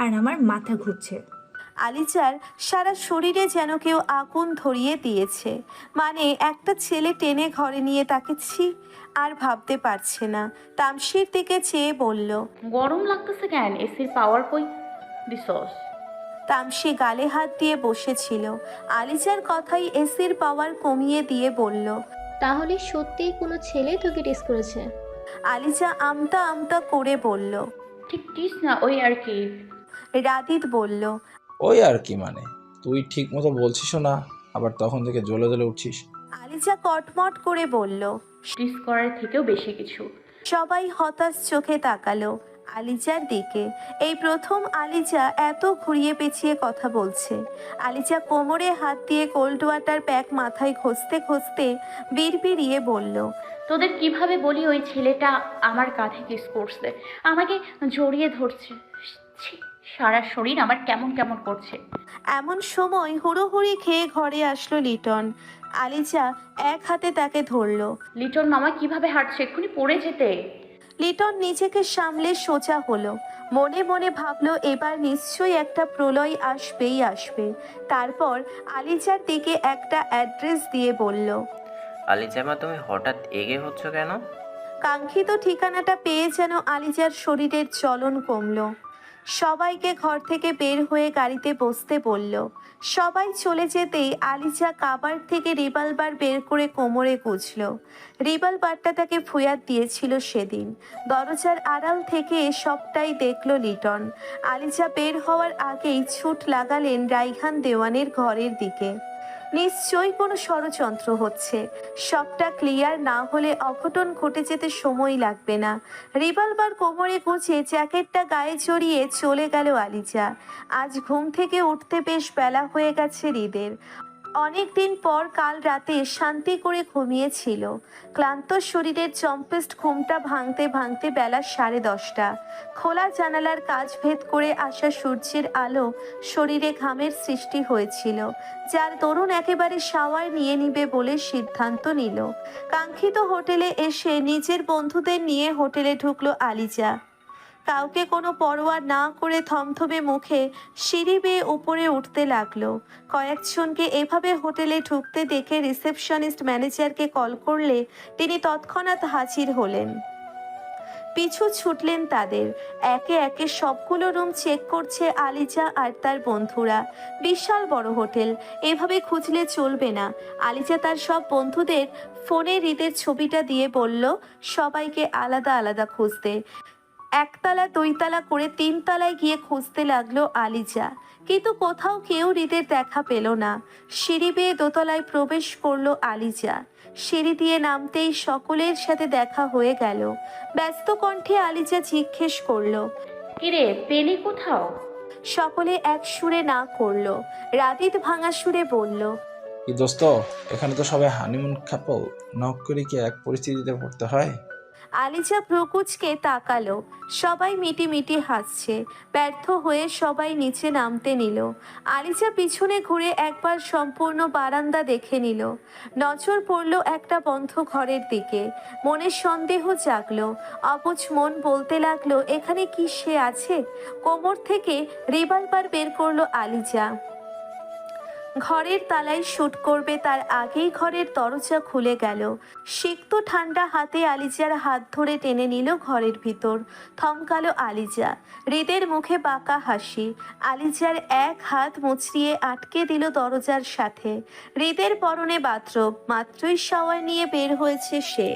আর আমার মাথা ঘুরছে। আলিজার সারা শরীরে যেন কেউ আগুন ধরিয়ে দিয়েছে। মানে একটা ছেলে টেনে ঘরে নিয়ে তাকে ছি আর ভাবতে পারছে না। তামসির দিকে চেয়ে বলল। গরম লাগতেছে কেন? এসির পাওয়ার কই দিছস? তামসি গালে হাত দিয়ে বসেছিল। আলিজার কথাই এসির পাওয়ার কমিয়ে দিয়ে বলল। তাহলে সত্যিই কোনো ছেলে তোকে টেস করেছে? আলিজা আমতা আমতা করে বলল। ঠিক টিস না, ওই আর কি। রাদিত বলল। ওই আর কি মানে, তুই ঠিক মতো বলছিসও না, আবার তখন থেকে জ্বলে জ্বলে উঠছিস। আলিজা কটমট করে বলল। টিস করার থেকেও বেশি কিছু। সবাই হতাশ চোখে তাকালো আলিজার দিকে। এই প্রথম আলিজা এত ঘুরিয়ে পেঁচিয়ে কথা বলছে। আলিজা কোমরে হাত দিয়ে কোল্ড ওয়াটার প্যাক মাথায় ঘষতে ঘষতে বিড়বিড়িয়ে বলল। তোদের কিভাবে বলি ওই ছেলেটা আমার কাঁধে কিস করছে, আমাকে জড়িয়ে ধরছে। ছি, সারা শরীর আমার কেমন কেমন করছে। এমন সময় হুড়োহুড়ি খেয়ে ঘরে আসলো লিটন। আলিজা এক হাতে তাকে ধরলো। লিটন মামা কিভাবে হাঁটছে, এক্ষুনি পড়ে যেতে। লিটন নিজেকে সামলে সোজা হলো। মনে মনে ভাবলো এবার নিশ্চয়ই একটা প্রলয় আসবেই আসবে। তারপর আলিজার দিকে একটা অ্যাড্রেস দিয়ে বলল। আলিজামা, তুমি হঠাৎ এগে হচ্ছ কেন? কাঙ্ক্ষিত ঠিকানাটা পেয়ে যেন আলিজার শরীরের চলন কমলো। সবাইকে ঘর থেকে বের হয়ে গাড়িতে বসতে বলল। সবাই চলে যেতেই আলিজা কাবার থেকে রিভলভার বের করে কোমরে গুঁজল। রিভলভারটা তাকে ফুয়াদ দিয়েছিল সেদিন। দরজার আড়াল থেকে সবটাই দেখলো লিটন। আলিজা বের হওয়ার আগেই ছুট লাগালেন রাইহান দেওয়ানের ঘরের দিকে। নিশ্চয়ই কোনো ষড়যন্ত্র হচ্ছে। সবটা ক্লিয়ার না হলে অঘটন ঘটে যেতে সময় লাগবে না। রিভলভার কোমরে গুঁজে জ্যাকেটটা গায়ে জড়িয়ে চলে গেল আলিজা। আজ ঘুম থেকে উঠতে বেশ বেলা হয়ে গেছে হৃদের। অনেকদিন পর কাল রাতে শান্তি করে ঘুমিয়েছিল। ক্লান্ত শরীরের চম্পেস্ট ঘুমটা ভাঙতে ভাঙতে বেলা 10:30। খোলা জানালার কাচ ভেদ করে আসা সূর্যের আলো শরীরে ঘামের সৃষ্টি হয়েছিল, যার দরুন একেবারে শাওয়ার নিয়ে নিবে বলে সিদ্ধান্ত নিল। কাঙ্ক্ষিত হোটেলে এসে নিজের বন্ধুদের নিয়ে হোটেলে ঢুকলো আলিজা। কাউকে কোনো পরোয়া না করে থমথমে মুখে সিঁড়ি বেয়ে উপরে উঠতে লাগলো। কয়েকজনকে এভাবে হোটেলে ঢুকতে দেখে রিসেপশনিস্ট ম্যানেজারকে কল করলে তিনি তৎক্ষণাৎ হাজির হলেন। পিছু ছুটলেন তাদের। একে একে সবগুলো রুম চেক করছে আলিজা আর তার বন্ধুরা। বিশাল বড় হোটেল, এভাবে খুঁজলে চলবে না। আলিজা তার সব বন্ধুদের ফোনে হৃদের ছবিটা দিয়ে বলল সবাইকে আলাদা আলাদা খুঁজতে। একতলা দুইতলা করে 3 তলায় গিয়ে খুঁজতে লাগলো আলিজা, কিন্তু কোথাও কেউ হৃদের দেখা পেল না। সিঁড়ি বেয়ে দোতলায় প্রবেশ করলো আলিজা। সিঁড়ি দিয়ে নামতেই সকলের সাথে দেখা হয়ে গেল। ব্যস্ত কণ্ঠে আলিজা জিজ্ঞেস করলো। কিরে, পেলি কোথাও? সকলে এক সুরে না করলো। রাদিত ভাঙা সুরে বলল। কি দোস্ত, এখানে তো সবাই হানিমুন কাপল, নক করে কি এক পরিস্থিতিতে পড়তে হয়? আলিজা ভ্রুকুচকে তাকালো। সবাই মিটিমিটি হাসছে। ব্যর্থ হয়ে সবাই নিচে নামতে নিল। আলিজা পিছনে ঘুরে একবার সম্পূর্ণ বারান্দা দেখে নিল। নজর পড়ল একটা বন্ধ ঘরের দিকে। মনে সন্দেহ জাগলো। অবুঝ মন বলতে লাগলো এখানে কি সে আছে। কোমর থেকে রিভলভার বের করলো আলিজা। ঘরের তালায় শুট করবে তার আগেই ঘরের দরজা খুলে গেল। সিক্ত ঠান্ডা হাতে আলিজার হাত ধরে টেনে নিল ঘরের ভিতর। থমকালো আলিজা। হৃদের মুখে বাঁকা হাসি। আলিজার এক হাত মুচড়িয়ে আটকে দিল দরজার সাথে। হৃদের পরনে বাথরোব, মাত্রই শাওয়ার নিয়ে বের হয়েছে সে।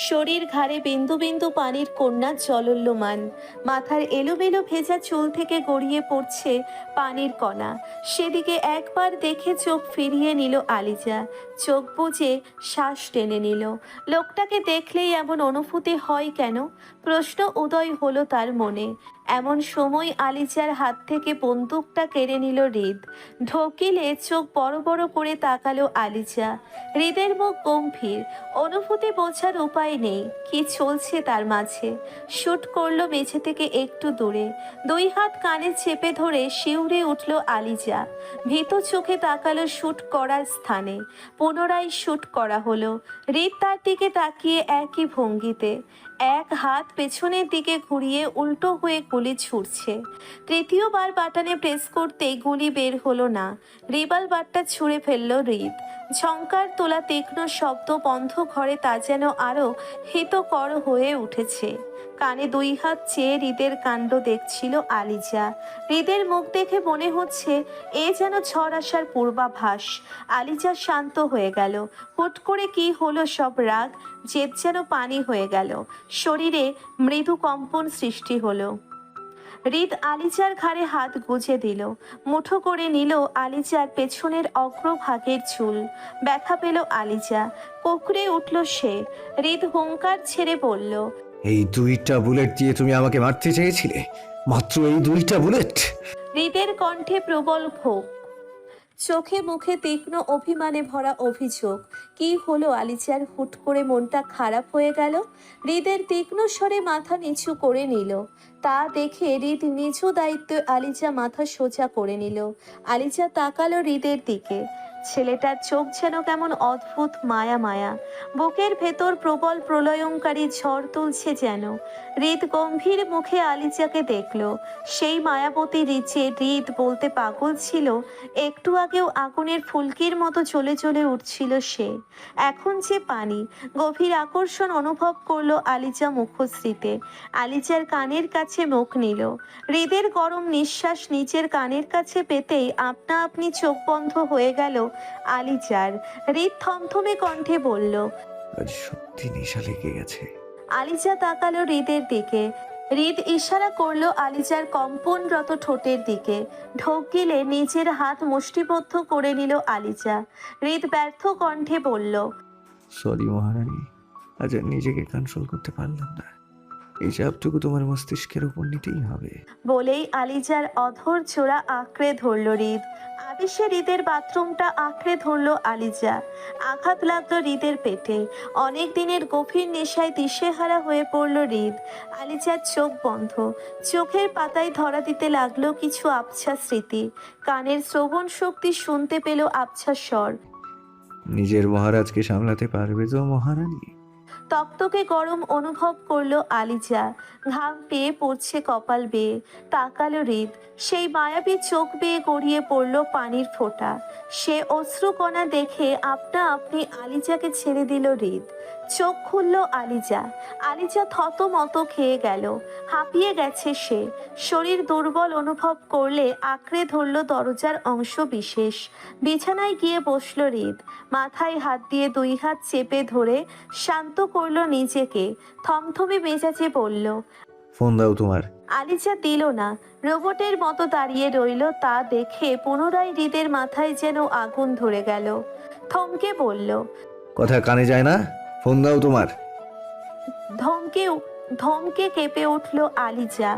শরীর ঘাড়ে বিন্দু বিন্দু পানির কন্যা জলল্যমান। মাথার এলোমেলো ভেজা চুল থেকে গড়িয়ে পড়ছে পানির কণা। সেদিকে একবার দেখে চোখ ফিরিয়ে নিল আলিজা। চোখ বুজে শ্বাস টেনে নিল। লোকটাকে দেখলেই এমন অনুভূতি হয় কেন? প্রশ্ন উদয় হলো তার মনে। এমন সময় আলিজার হাত থেকে বন্দুকটা কেড়ে নিল হৃদ। ঢোকিলে চোখ বড় বড় করে তাকালো আলিজা। হৃদের মুখ গম্ভীর। অনুভূতি বোঝার উপায় নেই কি চলছে তার মাঝে। শুট করলো মেঝে থেকে একটু দূরে। 2 হাত কানে চেপে ধরে শিউরে উঠল আলিজা। ভীত চোখে তাকালো শুট করার স্থানে। পুনরায় শুট করা হলো। হৃদ তার দিকে তাকিয়ে একই ভঙ্গিতে। এক হাত পেছনের দিকে ঘুরিয়ে উল্টো হয়ে গুলি ছুড়ছে। তৃতীয়বার বাটনে প্রেস করতেই গুলি বের হলো না। রিভলভারটা ছুঁড়ে ফেলল হৃদ। ঝংকার তোলা তীক্ষ্ণ শব্দ বন্ধ ঘরে তা যেন আরো হিতকর হয়ে উঠেছে। কানে দুই হাত চেয়ে হৃদের কাণ্ড দেখছিল আলিজা। হৃদের মুখ দেখে মনে হচ্ছে এ যেন ঝড় আসার পূর্বাভাস। আলিজা শান্ত হয়ে গেল। হুট করে কি হলো, সব রাগ জেদ যেন পানি হয়ে গেল। শরীরে মৃদু কম্পন সৃষ্টি হলো। হৃদ আলিজার ঘাড়ে হাত গুজে দিল, মুঠো করে নিল আলিজার পেছনের অগ্রভাগের চুল। ব্যথা পেল আলিজা, কুকড়ে উঠল সে। হৃদ হুঙ্কার ছেড়ে বলল, এই 2টা বুলেট দিয়ে তুমি আমাকে মারতে চেয়েছিলে? মাত্র এই 2টা বুলেট? হৃদের কণ্ঠে প্রবল ক্ষোভ, চোখে মুখে তীক্ষ্ণ অভিমানে ভরা অভিযোগ। কি হলো আলিজার? হুট করে মনটা খারাপ হয়ে গেল। হৃদের তীক্ষ্ণ স্বরে মাথা নিচু করে নিল। তা দেখে হৃদ নিজ দায়িত্বে আলিজা মাথা সোজা করে নিল। আলিজা তাকালো হৃদের দিকে। ছেলেটার চোখ যেন কেমন অদ্ভুত মায়া মায়া। বুকের ভেতর প্রবল প্রলয়ঙ্কারী ঝড় তুলছে যেন। হৃদ গম্ভীর মুখে আলিজাকে দেখল। সেই মায়াবতী রিচে হৃদ বলতে পাগল ছিল। একটু আগেও আগুনের ফুলকির মতো চলে চলে উঠছিল সে, এখন যে পানি। গভীর আকর্ষণ অনুভব করলো আলিজা মুখশ্রীতে। আলিজার কানের কাছে মুখ নিল। হৃদের গরম নিঃশ্বাস নিজের কানের কাছে পেতেই আপনা আপনি চোখ বন্ধ হয়ে গেল আলিজার। হৃদ থমথমে কণ্ঠে বলল, আজ সত্যি নেশা লেগে গেছে। আলিজা তাকালো হৃদের দিকে। হৃদ ইশারা করলো আলিজার কম্পনরত ঠোঁটের দিকে। ঢোক গিলে নিজের হাত মুষ্টিবদ্ধ করে নিল আলিজা। হৃদ ব্যর্থ কণ্ঠে বলল, সরি মহারানী, আজ আর নিজেকে কন্ট্রোল করতে পারলাম না। এই চাপটুকু তোমার মস্তিষ্কের উপর নিতেই হবে। বলেই আলিজার অধর চোরা আঁকড়ে ধরল হৃদ। আবিষে হৃদের বাথরুমটা আঁকড়ে ধরল আলিজা। আঘাত লাগলো হৃদের পেটে। অনেক দিনের গভীর নেশায় দিশেহারা হয়ে পড়ল হৃদ। আলিজার চোখ বন্ধ। চোখের পাতায় ধরা দিতে লাগলো কিছু আবছা স্মৃতি। কানের শ্রবণ শক্তি শুনতে পেল আবছা স্বর। নিজের মহারাজকে সামলাতে পারবে তো মহারানী? তক্তকে গরম অনুভব করলো আলিজা। ঘাম পেয়ে পড়ছে কপাল বেয়ে। তাকালো হৃদ। সেই মায়াবী চোখ বেয়ে গড়িয়ে পড়লো পানির ফোঁটা। সে অশ্রুকণা দেখে আপনা আপনি আলিজাকে ছেড়ে দিল হৃদ। চোখ খুলল আলিজা। আলিজা থতমত খেয়ে গেল। হাঁপিয়ে গেছে সে। শরীর দুর্বল অনুভব করলে আঁকড়ে ধরল দরজার অংশ বিশেষ। বিছানায় গিয়ে বসল হৃদ। মাথায় হাত দিয়ে দুই হাত চেপে ধরে শান্ত করলো নিজেকে। থমথমে মেজাজে বলল, ফোন দাও তোমার। আলিজা দিল না। রোবটের মতো দাঁড়িয়ে রইল। তা দেখে পুনরায় হৃদের মাথায় যেন আগুন ধরে গেল। থমকে বলল, কথা কানে যায় না? ফোন দাও তোমার। ধমকে কেঁপে উঠল আলিজা।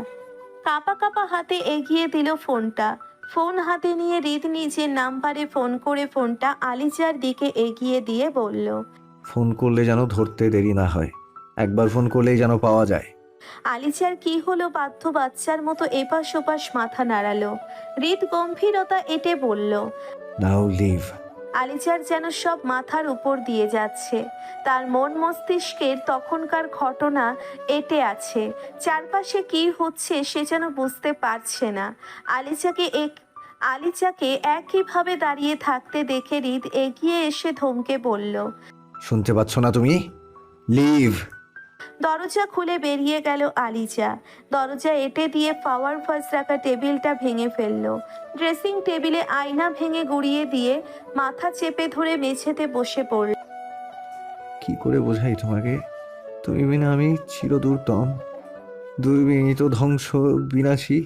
কাঁপা কাঁপা হাতে এগিয়ে দিল ফোনটা। ফোন হাতে নিয়ে হৃদ নিজের নাম্বারে ফোন করে ফোনটা আলিজার দিকে এগিয়ে দিয়ে বলল, ফোন করলে যেন ধরতে দেরি না হয়, একবার ফোন করলেই যেন পাওয়া যায়। আলিজার কি হলো? বাধ্য বাচ্চার মতো এপাশ ওপাশ মাথা নাড়ালো। হৃদ গম্ভীরতা এঁটে বলল, নাও লিভ। আলিজার যেন সব মাথার উপর দিয়ে যাচ্ছে। তার মন মস্তিষ্কের তখনকার ঘটনা এঁটে আছে। চারপাশে কি হচ্ছে সে যেন বুঝতে পারছে না। আলিজাকে একইভাবে দাঁড়িয়ে থাকতে দেখে হৃদ এগিয়ে এসে ধমকে বলল, শুনতে পাচ্ছ না তুমি? লিভ। দরজা খুলে বেরিয়ে গেল আলিজা। দরজা এঁটে দিয়ে পাওয়ার ফাস রাখা টেবিলটা ভেঙে ফেলল। ড্রেসিং টেবিলে আয়না ভেঙে গুড়িয়ে দিয়ে মাথা চেপে ধরে মেঝেতে বসে পড়ল। কি করে বোঝাই তোমাকে? তুমি বিনা আমি চিরদূরতম, দুর্বিনীত, ধ্বংস, বিনাশী।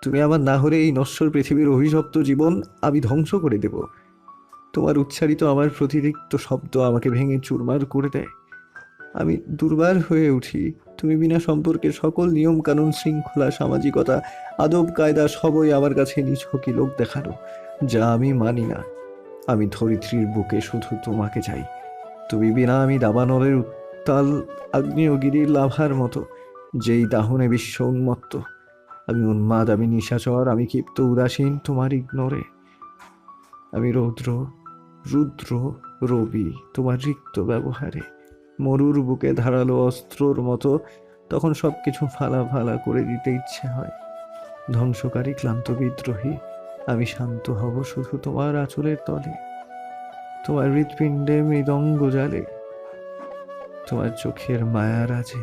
তুমি আমার না হলে এই নশ্বর পৃথিবীর অভিশপ্ত জীবন আমি ধ্বংস করে দেব। তোমার উচ্চারিত আমার প্রতিরিক্ত শব্দ আমাকে ভেঙে চুরমার করে দেয়। আমি দুর্বার হয়ে উঠি। তুমি বিনা সম্পর্কে সকল নিয়ম কানুন, শৃঙ্খলা, সামাজিকতা, আদব কায়দা সবই আমার কাছে নিছকই লোক দেখানো, যা আমি মানি না। আমি ধরিত্রীর বুকে শুধু তোমাকে চাই। তুমি বিনা আমি দাবানলের উত্তাল আগ্নেয়গিরির লাভার মতো, যেই দাহনে বিশ্ব উন্মত্ত। আমি উন্মাদ, আমি নিশাচর, আমি ক্ষিপ্ত উদাসীন তোমার ইগনোরে। আমি রুদ্র, রবি তোমার রিক্ত ব্যবহারে। মরুর বুকে ধারালো অস্ত্রর মতো, তখন সব কিছু ফালা ফালা করে দিতে ইচ্ছে হয়। ধ্বংসকারী ক্লান্ত বিদ্রোহী, আমি শান্ত হব শুধু তোমার আঁচলের তলে, তোমার হৃৎপিণ্ডে মৃদঙ্গ জালে, তোমার চোখের মায়ার আছে।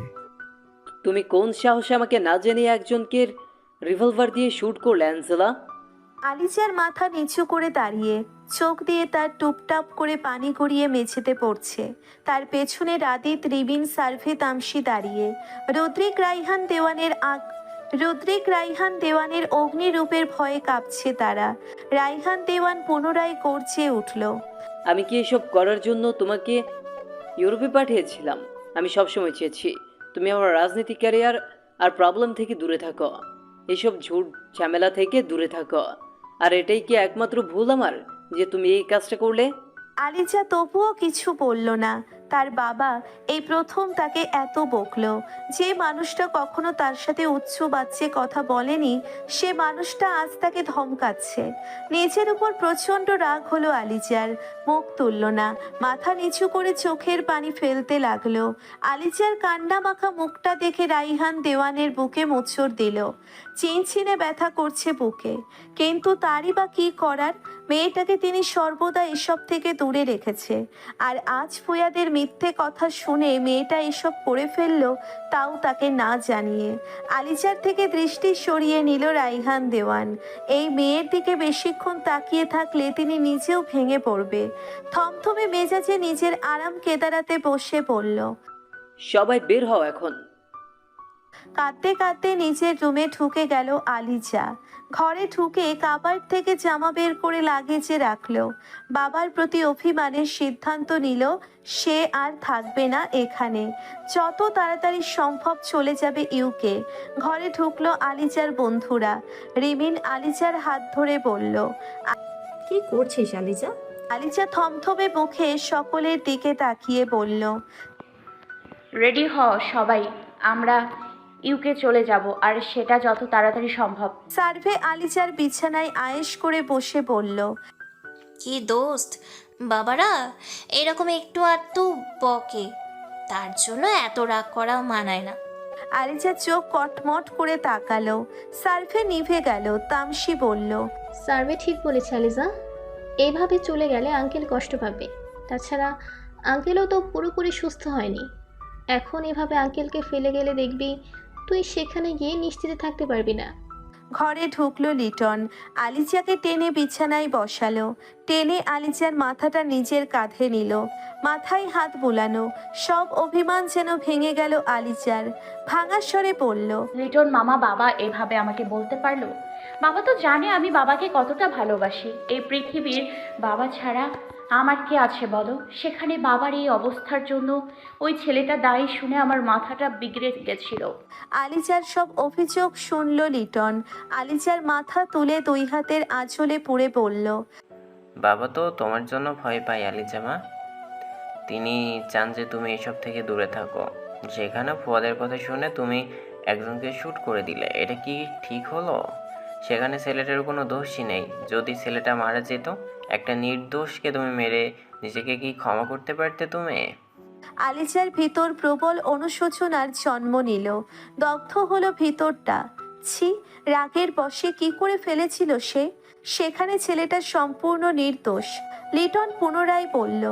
তুমি কোন সাহসে আমাকে না জানিয়ে একজনকে রিভলভার দিয়ে শ্যুট করলে অ্যাঞ্জেলা? আলিজার মাথা নিচু করে দাঁড়িয়ে, চোখ দিয়ে তার টুপটাপ করে পানি গড়িয়ে মেঝেতে পড়ছে। তার পেছনে রাদিত, রিবিন, সার্ভে, তামসি দাঁড়িয়ে। রুদ্রিক রাইহান দেওয়ানের অগ্নিরূপের ভয়ে কাঁপছে তারা। রাইহান দেওয়ান পুনরায় গর্জে উঠল। আমি কি এসব করার জন্য তোমাকে ইউরোপে পাঠিয়েছিলাম? আমি সবসময় চেয়েছি তুমি আমার রাজনীতি ক্যারিয়ার আর প্রবলেম থেকে দূরে থাকো, এসব ঝুট ঝামেলা থেকে দূরে থাকো। আর এটাই কি একমাত্র ভুল আমার, যে তুমি এই কাজটা করলে? আলিজা তবুও কিছু বলল না। তার বাবা এই প্রথম তাকে এত বকলো। যে মানুষটা কখনো তার সাথে উচ্চ বাচ্চে কথা বলেনি, সে মানুষটা আজ তাকে ধমকাচ্ছে। নিজের উপর প্রচণ্ড রাগ হলো আলিজার। মুখ তুলল না, মাথা নিচু করে চোখের পানি ফেলতে লাগলো। আলিজার কান্না মাখা মুখটা দেখে রাইহান দেওয়ানের বুকে মোচড় দিল। চিনচিনে ব্যথা করছে বুকে, কিন্তু তারই বা কি করার? মেয়েটাকে তিনি সর্বদা এসব থেকে দূরে রেখেছে, আর আজ ফুয়াদের মিথ্যে কথা শুনে মেয়েটা এসব করে ফেললো, তাও তাকে না জানিয়ে। আলিজার থেকে দৃষ্টি সরিয়ে নিল রাইহান দেওয়ান। এই মেয়ের দিকে বেশিক্ষণ তাকিয়ে থাকলে তিনি নিজেও ভেঙে পড়বে। থমথমে মেজাজে নিজের আরাম কেদারাতে বসে পড়ল। সবাই বের হও এখন। কাঁদতে কাঁদতে নিজের রুমে ঢুকে গেল আলিজা। ঘরে ঢুকে কাবার্ড থেকে জামা বের করে লাগেজে রাখলো। বাবার প্রতি অভিমানের সিদ্ধান্ত নিল সে আর থাকবে না এখানে, যত তাড়াতাড়ি সম্ভব চলে যাবে ইউকে। ঘরে ঢুকলো আলিজার বন্ধুরা। রিমিন আলিজার হাত ধরে বলল। কি করছিস আলিজা? আলিজা থমথমে মুখে সকলের দিকে তাকিয়ে বলল, রেডি হ সবাই, আমরা ইউকে চলে যাব, আর সেটা যত তাড়াতাড়ি সম্ভব। সার্ভে আলিজার বিছানায় আয়েশ করে বসে বলল, কি দোস্ত, বাবারা এরকম একটু আধটু বকে, তার জন্য এত রাগ করা মানায় না। আলিজা চোখ কটমট করে তাকালো। সার্ভে নিভে গেল। তামসি বলল, সার্ভে ঠিক বলেছে আলিজা, এভাবে চলে গেলে আঙ্কেল কষ্ট পাবে। তাছাড়া আঙ্কেলও তো পুরোপুরি সুস্থ হয়নি। এখন এভাবে আঙ্কেলকে ফেলে গেলে দেখবি তুই সেখানে গিয়ে নিশ্চিন্তে থাকতে পারবি না। ঘরে ঢুকলো লিটন। আলিজাকে টেনে বিছানায় বসালো। টেনে আলিজার মাথাটা নিজের কাঁধে নিল। মাথায় হাত বুলানো। সব অভিমান যেন ভেঙে গেল আলিজার। ভাঙা স্বরে পড়ল, লিটন মামা, বাবা এভাবে আমাকে বলতে পারলো? বাবা তো জানে আমি বাবাকে কতটা ভালোবাসি। এই পৃথিবীর বাবা ছাড়া আমার কে আছে বলো? সেখানে বাবার এই অবস্থার জন্য ওই ছেলেটা দায়ী শুনে আমার মাথাটা বিগড়ে গেছিল। আলিজার সব অভিযোগ শুনল লিটন। আলিজার মাথা তুলে দুই হাতের আঁচলে পুড়ে বলল, বাবা তো তোমার জন্য ভয় পায় আলিজামা। তিনি চান যে তুমি এসব থেকে দূরে থাকো। সেখানে ফুয়াদের কথা শুনে তুমি একজনকে শ্যুট করে দিলে, এটা কি ঠিক হলো? সেখানে ছেলেটার কোনো দোষই নেই। যদি ছেলেটা মারা যেত, একটা নির্দোষকে তুমি মেরে নিজেকে কি ক্ষমা করতে পারতে তুমি? আলিজার ভিতর প্রবল অনুশোচনার জন্ম নিল। দগ্ধ হলো ভিতরটা। ছি, রাগের বশে কি করে ফেলেছিল সে? সেখানে ছেলেটা সম্পূর্ণ নির্দোষ। লিটন পুনরায় বলল,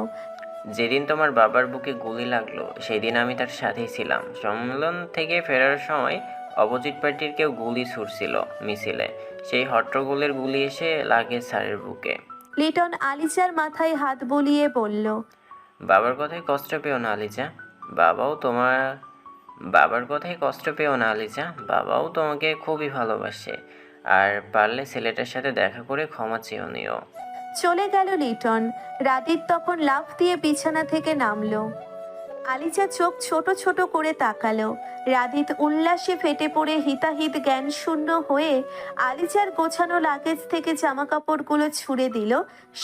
যেদিন তোমার বাবার বুকে গুলি লাগলো সেই দিন আমি তার সাথেই ছিলাম। সম্মেলন থেকে ফেরার সময় অপোজিট পার্টির কেউ গুলি ছুড়ছিল মিছিলে। সেই হট্টগোলের গুলি এসে লাগে স্যারের বুকে। লিটন আলিজার মাথায় হাত বুলিয়ে বলল, বাবার কথায় কষ্ট পেও না আলিজা। বাবার কথায় কষ্ট পেও না আলিজা। বাবাও তোমাকে খুবই ভালোবাসে। আর পারলে ছেলেটার সাথে দেখা করে ক্ষমা চেয়েও নিও। চলে গেল লিটন। রাদিত তখন লাফ দিয়ে বিছানা থেকে নামলো। আলিজা চোখ ছোট ছোট করে তাকালো। রাদিত উল্লাসে ফেটে পড়ে হিতাহিত জ্ঞান শূন্য হয়ে আলিজার গোছানো লাগেজ থেকে জামা কাপড়গুলো ছুঁড়ে দিল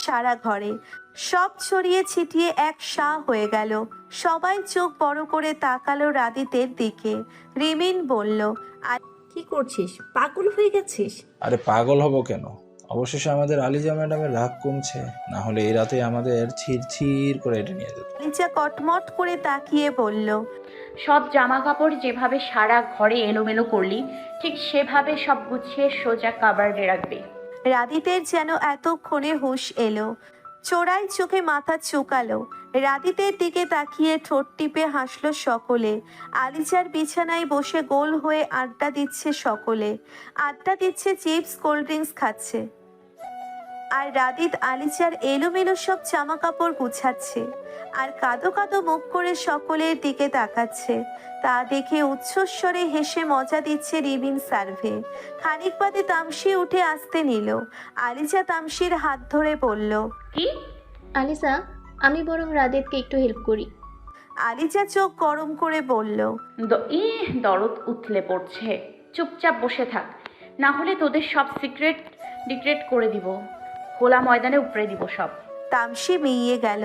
সারা ঘরে। সব ছড়িয়ে ছিটিয়ে এক সাঁ হয়ে গেল। সবাই চোখ বড় করে তাকালো রাদিতের দিকে। রিমিন বলল, কি করছিস? পাগল হয়ে গেছিস? আরে পাগল হব কেন? অবশেষে আমাদের আলিজা ম্যাডামের রাগ কমছে, না হলে এই রাতে আমাদের ছিড় করে এটা নিয়ে যেত। আলিজা কটমট করে তাকিয়ে বলল, সব জামা কাপড় যেভাবে সারা ঘরে এলোমেলো করলি, ঠিক সেভাবে সব গুছিয়ে সোজা কাবার্ডে রাখবি। রাদিতের যেন এতক্ষণে হুঁশ এলো। চোরাই চোখে মাথা চুকালো। রাদিতের দিকে তাকিয়ে ঠোঁট টিপে হাসলো সকলে। আলিজার বিছানায় বসে গোল হয়ে আড্ডা দিচ্ছে সকলে। আড্ডা দিচ্ছে, চিপস কোল্ড ড্রিঙ্কস খাচ্ছে। আর রাদিত আলিজার এলোমেলো সব জামা কাপড় গুছাচ্ছে আর কাঁদো কাঁদো মুখ করে সকলের দিকে তাকাচ্ছে। তা দেখে উচ্চস্বরে হেসে মজা দিচ্ছে রিবিন সার্ভে। খানিক বাদে তামসি উঠে আসতে নিল। আলিজা তামসির হাত ধরে বলল, কি? আলিসা, আমি বরং রাদেতকে একটু হেল্প করি। আলিজা চোখ গরম করে বলল, দরদ উথলে পড়ছে। চুপচাপ বসে থাক, না হলে তোদের সব সিক্রেট ডিক্রেট করে দিব, খোলা ময়দানে উপড়ে দিব সব। তামসি মিইয়ে গেল।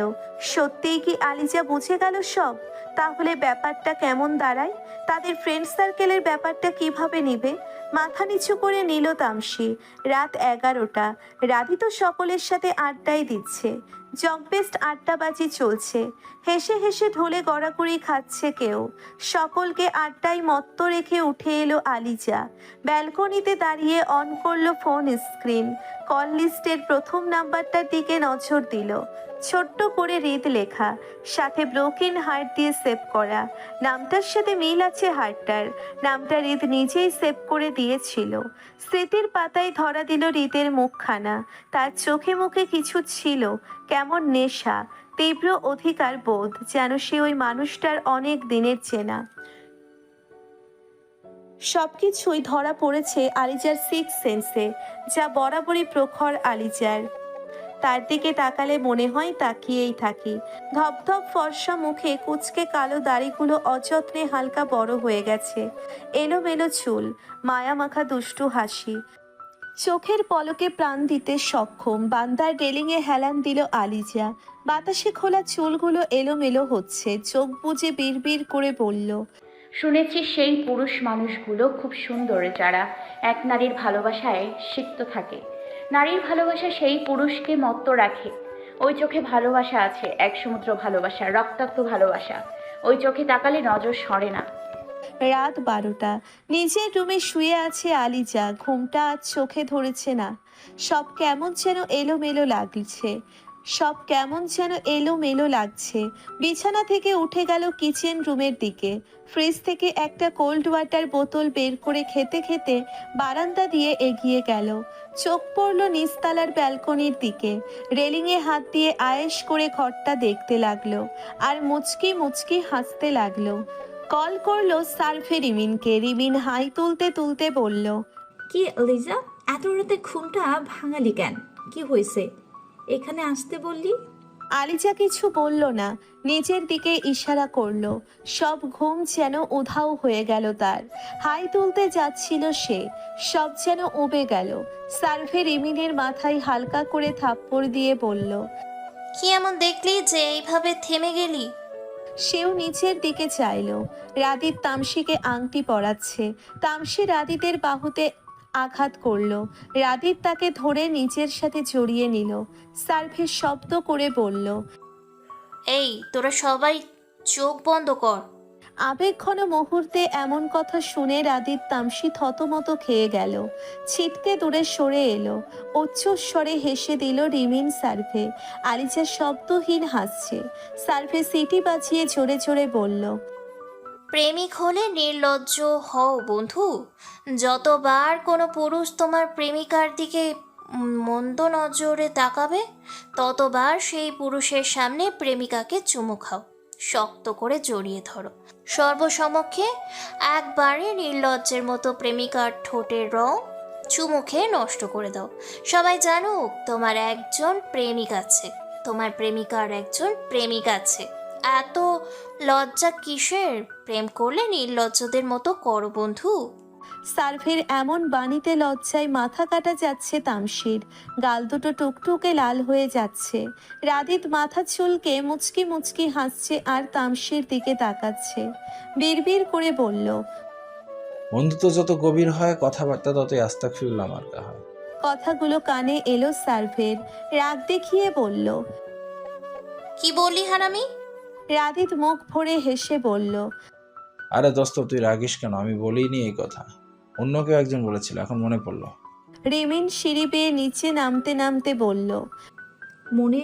সত্যিই কি আলিজা বুঝে গেল সব? তাহলে ব্যাপারটা কেমন দাঁড়ায়? তাদের ফ্রেন্ড সার্কেলের ব্যাপারটা কিভাবে নিবে? মাথা নিচু করে নিল তামসি। রাত 11টা। রাধি তো সকলের সাথে আড্ডাই দিচ্ছে। জগবেস্ট আড্ডাবাজি চলছে। হেসে হেসে ঢোলে গড়াগড়ি খাচ্ছে কেউ। সকলকে আড্ডায় মত্ত রেখে উঠে এলো আলিজা। ব্যালকনিতে দাঁড়িয়ে অন করলো ফোন স্ক্রিন। কল লিস্টের প্রথম নাম্বারটার দিকে নজর দিল। ছোট্ট করে হৃদ লেখা, সাথে ব্রোকেন হার্ট দিয়ে সেভ করা। নামটার সাথে মিল আছে হার্টটার। নামটা হৃদ নিজেই সেভ করে দিয়েছিল। স্মৃতির পাতায় ধরা দিল হৃদের মুখখানা। তার চোখে মুখে কিছু ছিল, কেমন নেশা, তীব্র অধিকার বোধ, যেন সে ওই মানুষটার অনেক দিনের চেনা। সবকিছুই ধরা পড়েছে আলিজার সিক্স সেন্সে, যা বরাবরই প্রখর আলিজার। তার দিকে তাকালে মনে হয় তাকিয়েই থাকি। ধপধপ ফর্সা মুখে কুচকে কালো দাড়িগুলো অযত্নে হালকা বড় হয়ে গেছে। এলোমেলো চুল, মায়ামাখা দুষ্টু হাসি। চোখের পলকে প্রাণ দিতে সক্ষম। বান্দার রেলিংয়ে হেলান দিল আলিজা। বাতাসে খোলা চুলগুলো এলোমেলো হচ্ছে। চোখ বুজে বিড়বিড় করে বলল, শুনেছি সেই পুরুষ মানুষগুলো খুব সুন্দর, যারা এক নারীর ভালোবাসায় সিক্ত থাকে। নারীর ভালোবাসা সেই পুরুষকে মত্ত রাখে। ওই চোখে ভালোবাসা আছে, এক সমুদ্র ভালোবাসা, রক্তাক্ত ভালোবাসা। ওই চোখে তাকালে নজর সরে না। রাত 12টা। নিজের রুমে শুয়ে আছে আলিজা। ঘুমটা আজ চোখে ধরেছে না। সব কেমন যেন এলোমেলো লাগছে। বিছানা থেকে উঠে গেল কিচেন রুমের দিকে। ফ্রিজ থেকে একটা কোল্ড ওয়াটার বোতল বের করে খেতে খেতে বারান্দা দিয়ে এগিয়ে গেল। চোখ পড়ল নিচতলার ব্যালকনির দিকে। রেলিংয়ে হাত দিয়ে আয়েশ করে ঘরটা দেখতে লাগলো আর মুচকি মুচকি হাসতে লাগলো। কল করলো সার্ভে রিমিনকে। রিমিন হাই তুলতে তুলতে বলল, কি লিজা, এত রাতে ঘুমটা ভাঙালি কেন? কি হয়েছে? এখানে আসতে বললি? আলিজা কিছু বলল না, নিজের দিকে ইশারা করলো। সব ঘুম যেন উধাও হয়ে গেল তার। হাই তুলতে যাচ্ছিল সে, সব যেন উবে গেল। সার্ভে রিমিনের মাথায় হালকা করে থাপ্পড় দিয়ে বলল, কি এমন দেখলি যে এইভাবে থেমে গেলি? সেও নিচের দিকে চাইল। রাদিত তামসিকে আংটি পরাচ্ছে। তামসি রাদিতের বাহুতে আঘাত করলো। রাদিত তাকে ধরে নিজের সাথে জড়িয়ে নিল। সার্ভে শব্দ করে বলল, এই তোরা সবাই চোখ বন্ধ কর। আবেগঘন মুহূর্তে এমন কথা শুনে রাদিত তামসি থতমত খেয়ে গেল। ছিটকে দূরে সরে এলো। উচ্চস্বরে হেসে দিল রিমিন সার্ভে। আলিজা শব্দহীন হাসছে। সার্ভে সিটি বাজিয়ে জোরে জোরে বলল, প্রেমিক হলে নির্লজ্জ হও বন্ধু। যতবার কোনো পুরুষ তোমার প্রেমিকার দিকে মন্দ নজরে তাকাবে, ততবার সেই পুরুষের সামনে প্রেমিকাকে চুমু খাও, শক্ত করে জড়িয়ে ধরো। সর্বসমক্ষে একবারে নির্লজ্জের মতো প্রেমিকার ঠোঁটের রং চুমু খেয়ে নষ্ট করে দাও। সবাই জানুক তোমার একজন প্রেমিক আছে, তোমার প্রেমিকার একজন প্রেমিক আছে। এত লজ্জা কিসের? প্রেম করলে নির্লজ্জদের মতো করো বন্ধু। সার্ভের এমন বাণীতে লজ্জায় মাথা কাটা যাচ্ছে তামসির। গাল দুটো টুকটুকে লাল হয়ে যাচ্ছে। রাদিত মাথা চুলকে মুচকি মুচকি হাসছে আর তামসির দিকে তাকাচ্ছে। বিড়বিড় করে বলল, বন্ধুত্ব যত গভীর হয়, কথাবার্তা ততই আস্তাগফিরুল্লাহ মার্কা হয়। কথাগুলো কানে এলো সার্ভের। রাগ দেখিয়ে বলল। কি বললি হারামি? রাদিত মুখ ভরে হেসে বলল। আরে দোস্ত, তুই রাগিস কেন? আমি বলিনি এই কথা, অন্য কেউ একজন বলেছিল, এখন মনে পড়লো। রিমিন সিঁড়ি বেয়ে নিচে নামতে নামতে বলল। মনে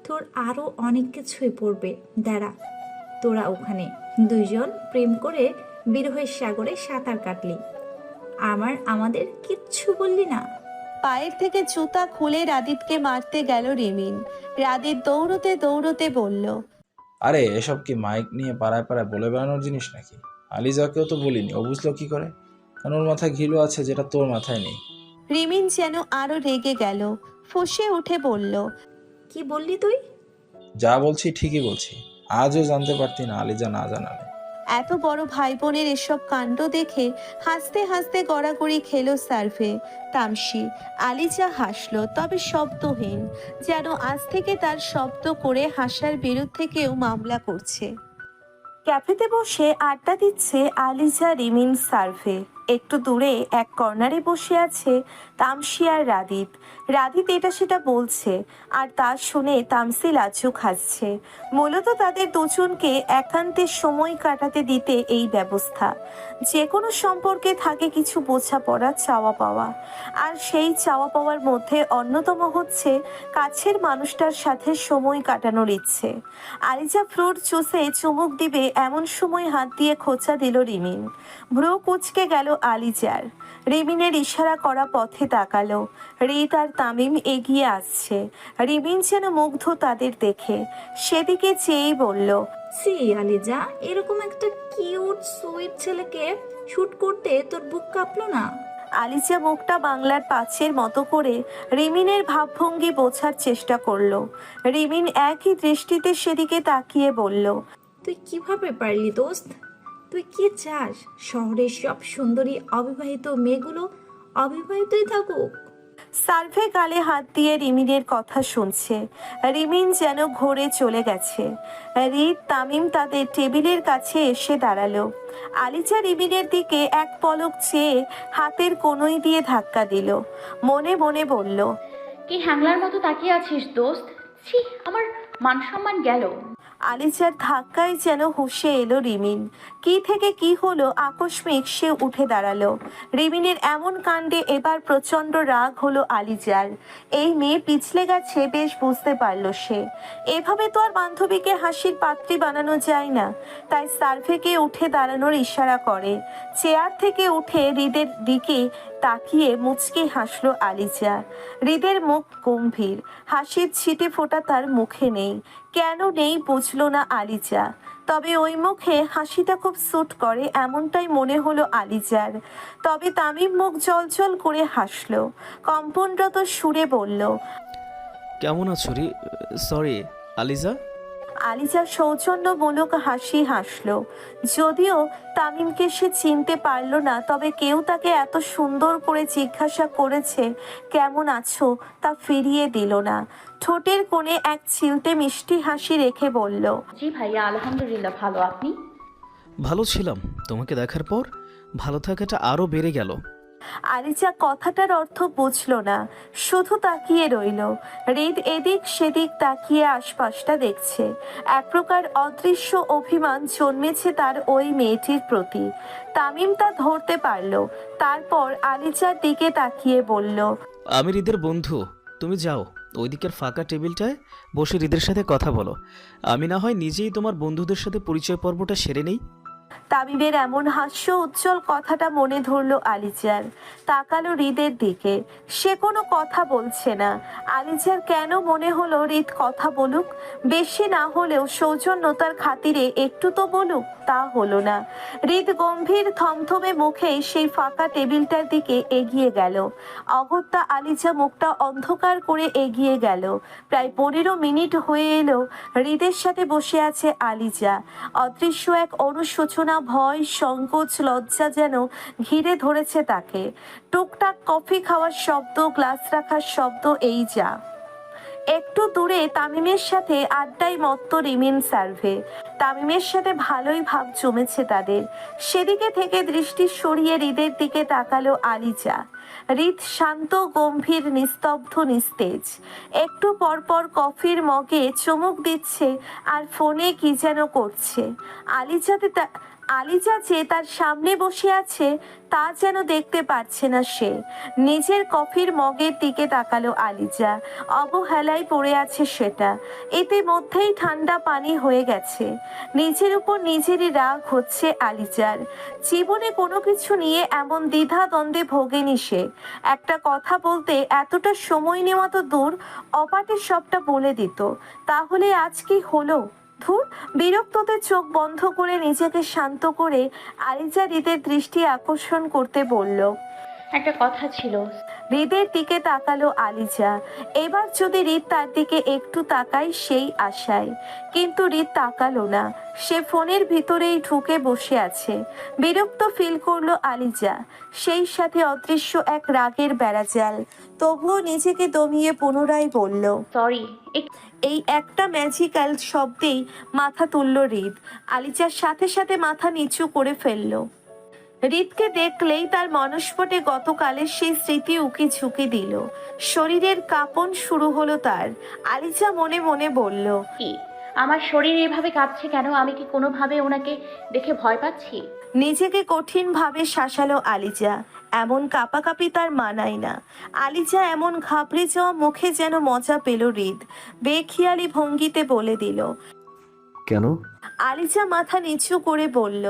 তোর আরো অনেক কিছুই পড়বে, দাঁড়া। তোরা ওখানে দুইজন প্রেম করে বিরহের সাগরে সাঁতার কাটলি, আমাদের কিচ্ছু বললি না। পায়ের থেকে জুতা খুলে রাদিতকে মারতে গেল রিমিন। রাদিত দৌড়তে দৌড়তে বলল। আরে এসব কি মাইক নিয়ে পাড়ায় পাড়ায় বলে বেড়ানোর জিনিস নাকি? আলিজাকেও তো বলিনি, ও বুঝলো কি করে? কারণ ওর মাথায় ঘিলু আছে যেটা তোর মাথায় নেই। রিমিন যেন আরো রেগে গেল, ফুঁসে উঠে বলল। কি বললি তুই? যা বলছি ঠিকই বলছি, আজও জানতে পারতি না আলিজা না জানালে। এত বড় ভাই বোনের এসব কাণ্ড দেখে হাসতে হাসতে গড়াগড়ি খেলো সার্ভে, তামসি। আলিজা হাসলো, তবে শব্দহীন, যেন আজ থেকে তার শব্দ করে হাসার বিরুদ্ধে কেউ মামলা করছে। ক্যাফেতে বসে আড্ডা দিচ্ছে আলিজা, রিমিন, সার্ভে। একটু দূরে এক কর্নারে বসে আছে তামসি আর রাদিত। রাদিত এটা সেটা বলছে, আর তা শুনে তামসি লাজুক হাসছে। মূলত তাদের দুজনকে একান্তে সময় কাটাতে দিতে এই ব্যবস্থা। যে কোনো সম্পর্কে থাকে কিছু বোঝাপড়া, চাওয়া পাওয়া, আর সেই চাওয়া পাওয়ার মধ্যে অন্যতম হচ্ছে কাছের মানুষটার সাথে সময় কাটানোর ইচ্ছে। আলিজা ফ্রুট জুসে চুমুক দিবে এমন সময় হাত দিয়ে খোঁচা দিল রিমিন। ভ্রু কুঁচকে গেল আলিজার। রিমিনের ইশারা করা পথে তাকালো। রিত আর তামিম এগিয়ে আসছে। রিমিন যেন মুগ্ধ তাদের দেখে, সেদিকে চেয়েই বলল। সি আলিজা, এরকম একটা কিউট সুইট ছেলেকে শুট করতে তোর বুক কাঁপলো না? আলিজা মুখটা বাংলার পাঁচের মতো করে রিমিনের ভাবভঙ্গি বোঝার চেষ্টা করলো। রিমিন একই দৃষ্টিতে সেদিকে তাকিয়ে বলল। তুই কিভাবে পারলি দোস্ত? তুই কি চাস শহরের সব সুন্দরী অবিবাহিত মেয়েগুলো অবিবাহিতই থাকুক? সার্ভে গালে হাত দিয়ে রিমিনের কথা শুনছে। রিমিন যেন ঘোরে চলে গেছে। রিত, তামিম তাদের টেবিলের কাছে এসে দাঁড়ালো। আলিজা রিমিনের দিকে এক পলক চেয়ে হাতের কনুই দিয়ে ধাক্কা দিল। মনে মনে বলল। কি হ্যাংলার মতো তাকিয়ে আছিস দোস্ত? ছি, আমার মান সম্মান গেল। আলিজার ধাক্কায় যেন হুঁশে এলো রিমিন। কি থেকে কি হলো, আকস্মিক সে উঠে দাঁড়ালো। রিমিনের এমন কাণ্ডে এবার প্রচন্ড রাগ হলো আলিজার। এই মেয়ে পিছলে গেছে বেশ বুঝতে পারলো সে। এভাবে তো আর বান্ধবীকে হাসির পাত্রী বানানো যায় না। তাই সার্ভেকে উঠে দাঁড়ানোর ইশারা করে। চেয়ার থেকে উঠে হৃদের দিকে তাকিয়ে মুচকি হাসলো আলিজা। হৃদের মুখ গম্ভীর, হাসির ছিটে ফোঁটা তার মুখে নেই। কেন নেই বুঝলো না আলিজা, তবে ওই মুখে হাসিটা খুব স্যুট করে এমনটাই মনে হলো আলিজার। তবে তামিম মুখ জলজল করে হাসলো, কম্পনরত সুরে বলল। কেমন আছো রে? সরি আলিজা। আলিজা সৌজন্যমূলক হাসি হাসলো। যদিও তামিমকে সে চিনতে পারলো না, তবে কেউ তাকে এত সুন্দর করে জিজ্ঞাসা করেছে কেমন আছো তা ফিরিয়ে দিল না। ঠোঁটের কোণে এক ছিলতে মিষ্টি হাসি রেখে বলল। জি ভাইয়া, আলহামদুলিল্লাহ ভালো। আপনি? ভালো ছিলাম, তোমাকে দেখার পর ভালো থাকাটা আরও বেড়ে গেল। আলিজা কথাটার অর্থ বুঝলো না, শুধু তাকিয়ে রইল। হৃদ এদিক সেদিক তাকিয়ে আশপাশটা দেখছে। এক প্রকার অদৃশ্য অভিমান জন্মেছে তার ওই মেয়েটির প্রতি। তামিম তা ধরতে পারল। তারপর আলিজার দিকে তাকিয়ে বলল। আমি হৃদের বন্ধু, তুমি যাও ওই দিকের ফাঁকা টেবিলটায় বসে হৃদের সাথে কথা বলো। আমি না হয় নিজেই তোমার বন্ধুদের সাথে পরিচয় পর্বটা সেরে নেই। তামিমের এমন হাস্য উজ্জ্বল কথাটা মনে ধরলো আলিজার। তাকালো হৃদের দিকে, সে কোনো কথা বলছে না। আলিজার কেন মনে হলো হৃদ কথা বলুক, বেশি না হলেও সৌজন্যতার খাতিরে একটু তো বলুক। তা হলো না। হৃদ গম্ভীর থমথমে মুখে সেই ফাঁকা টেবিলটার দিকে এগিয়ে গেল। অগত্যা আলিজা মুখটা অন্ধকার করে এগিয়ে গেল। প্রায় 15 মিনিট হয়ে এলো হৃদের সাথে বসে আছে আলিজা। অদৃশ্য এক অনুশোচনা, ভয়, সংকোচ, লজ্জা যেন ঘিরে ধরেছে তাকে। টুকটাক কফি খাওয়ার শব্দ, গ্লাস রাখার শব্দ, এই যা। একটু দূরে তামিমের সাথে আড্ডায় মত্ত রিমিন, সার্ভে। তামিমের সাথে ভালোই ভাব জমেছে তাদের। সেদিকে থেকে দৃষ্টি সরিয়ে হৃদের দিকে তাকালো আলিজা। হৃদ শান্ত, গম্ভীর, নিস্তব্ধ, নিস্তেজ। একটু পরপর কফির মগে চুমুক দিচ্ছে আর ফোনে কি যেন করছে। আলিজা যে তার সামনে বসে আছে তা যেন দেখতে পাচ্ছে না সে। নিজের কফির মগের দিকে তাকালো আলিজা। অবহেলায় পড়ে আছে সেটা। ইতিমধ্যেই ঠান্ডা পানি হয়ে গেছে। নিজের উপর নিজেরই রাগ হচ্ছে আলিজার। জীবনে কোনো কিছু নিয়ে এমন দ্বিধা দ্বন্দ্বে ভোগেনি সে। একটা কথা বলতে এতটা সময় নেওয়া তো দূর, অপাটে সবটা বলে দিত। তাহলে আজ কি হলো? ধুর, বিরক্ততে চোখ বন্ধ করে নিজেকে শান্ত করে আলিজা হৃদের দৃষ্টি আকর্ষণ করতে বলল। একটা কথা ছিল। হৃদের দিকে তাকালো আলিজা। এবার যদি হৃদ তার দিকে একটু তাকায় সেই আশায়, কিন্তু হৃদ তাকালো না। সে ফোনের ভিতরেই ঢুকে বসে আছে। বিরক্ত ফিল করলো আলিজা, সেই সাথে অদৃশ্য এক রাগের বেড়াজাল। তবুও নিজেকে দমিয়ে পুনরায় বলল, সরি। এই একটা ম্যাজিক্যাল শব্দেই মাথা তুলল হৃদ। আলিজার সাথে সাথে মাথা নিচু করে ফেলল। হৃদকে দেখলেই তার মনস্পটে গতকালের সেই স্মৃতি উকি ঝুঁকি দিল। শরীরের কাঁপন শুরু হলো তার। আলিজা মনে মনে বলল, কি আমার শরীর এভাবে কাঁপছে কেন? আমি কি কোনোভাবে ওনাকে দেখে ভয় পাচ্ছি? নিজেকে কঠিনভাবে শাসালো আলিজা। এমন কাঁপাকাঁপি তার মানায় না। আলিজা এমন ঘাবড়ে যাওয়া মুখে যেন মজা পেল হৃদ। বেখিয়ালি ভঙ্গিতে বলে দিল। কেন? আলিজা মাথা নিচু করে বলল,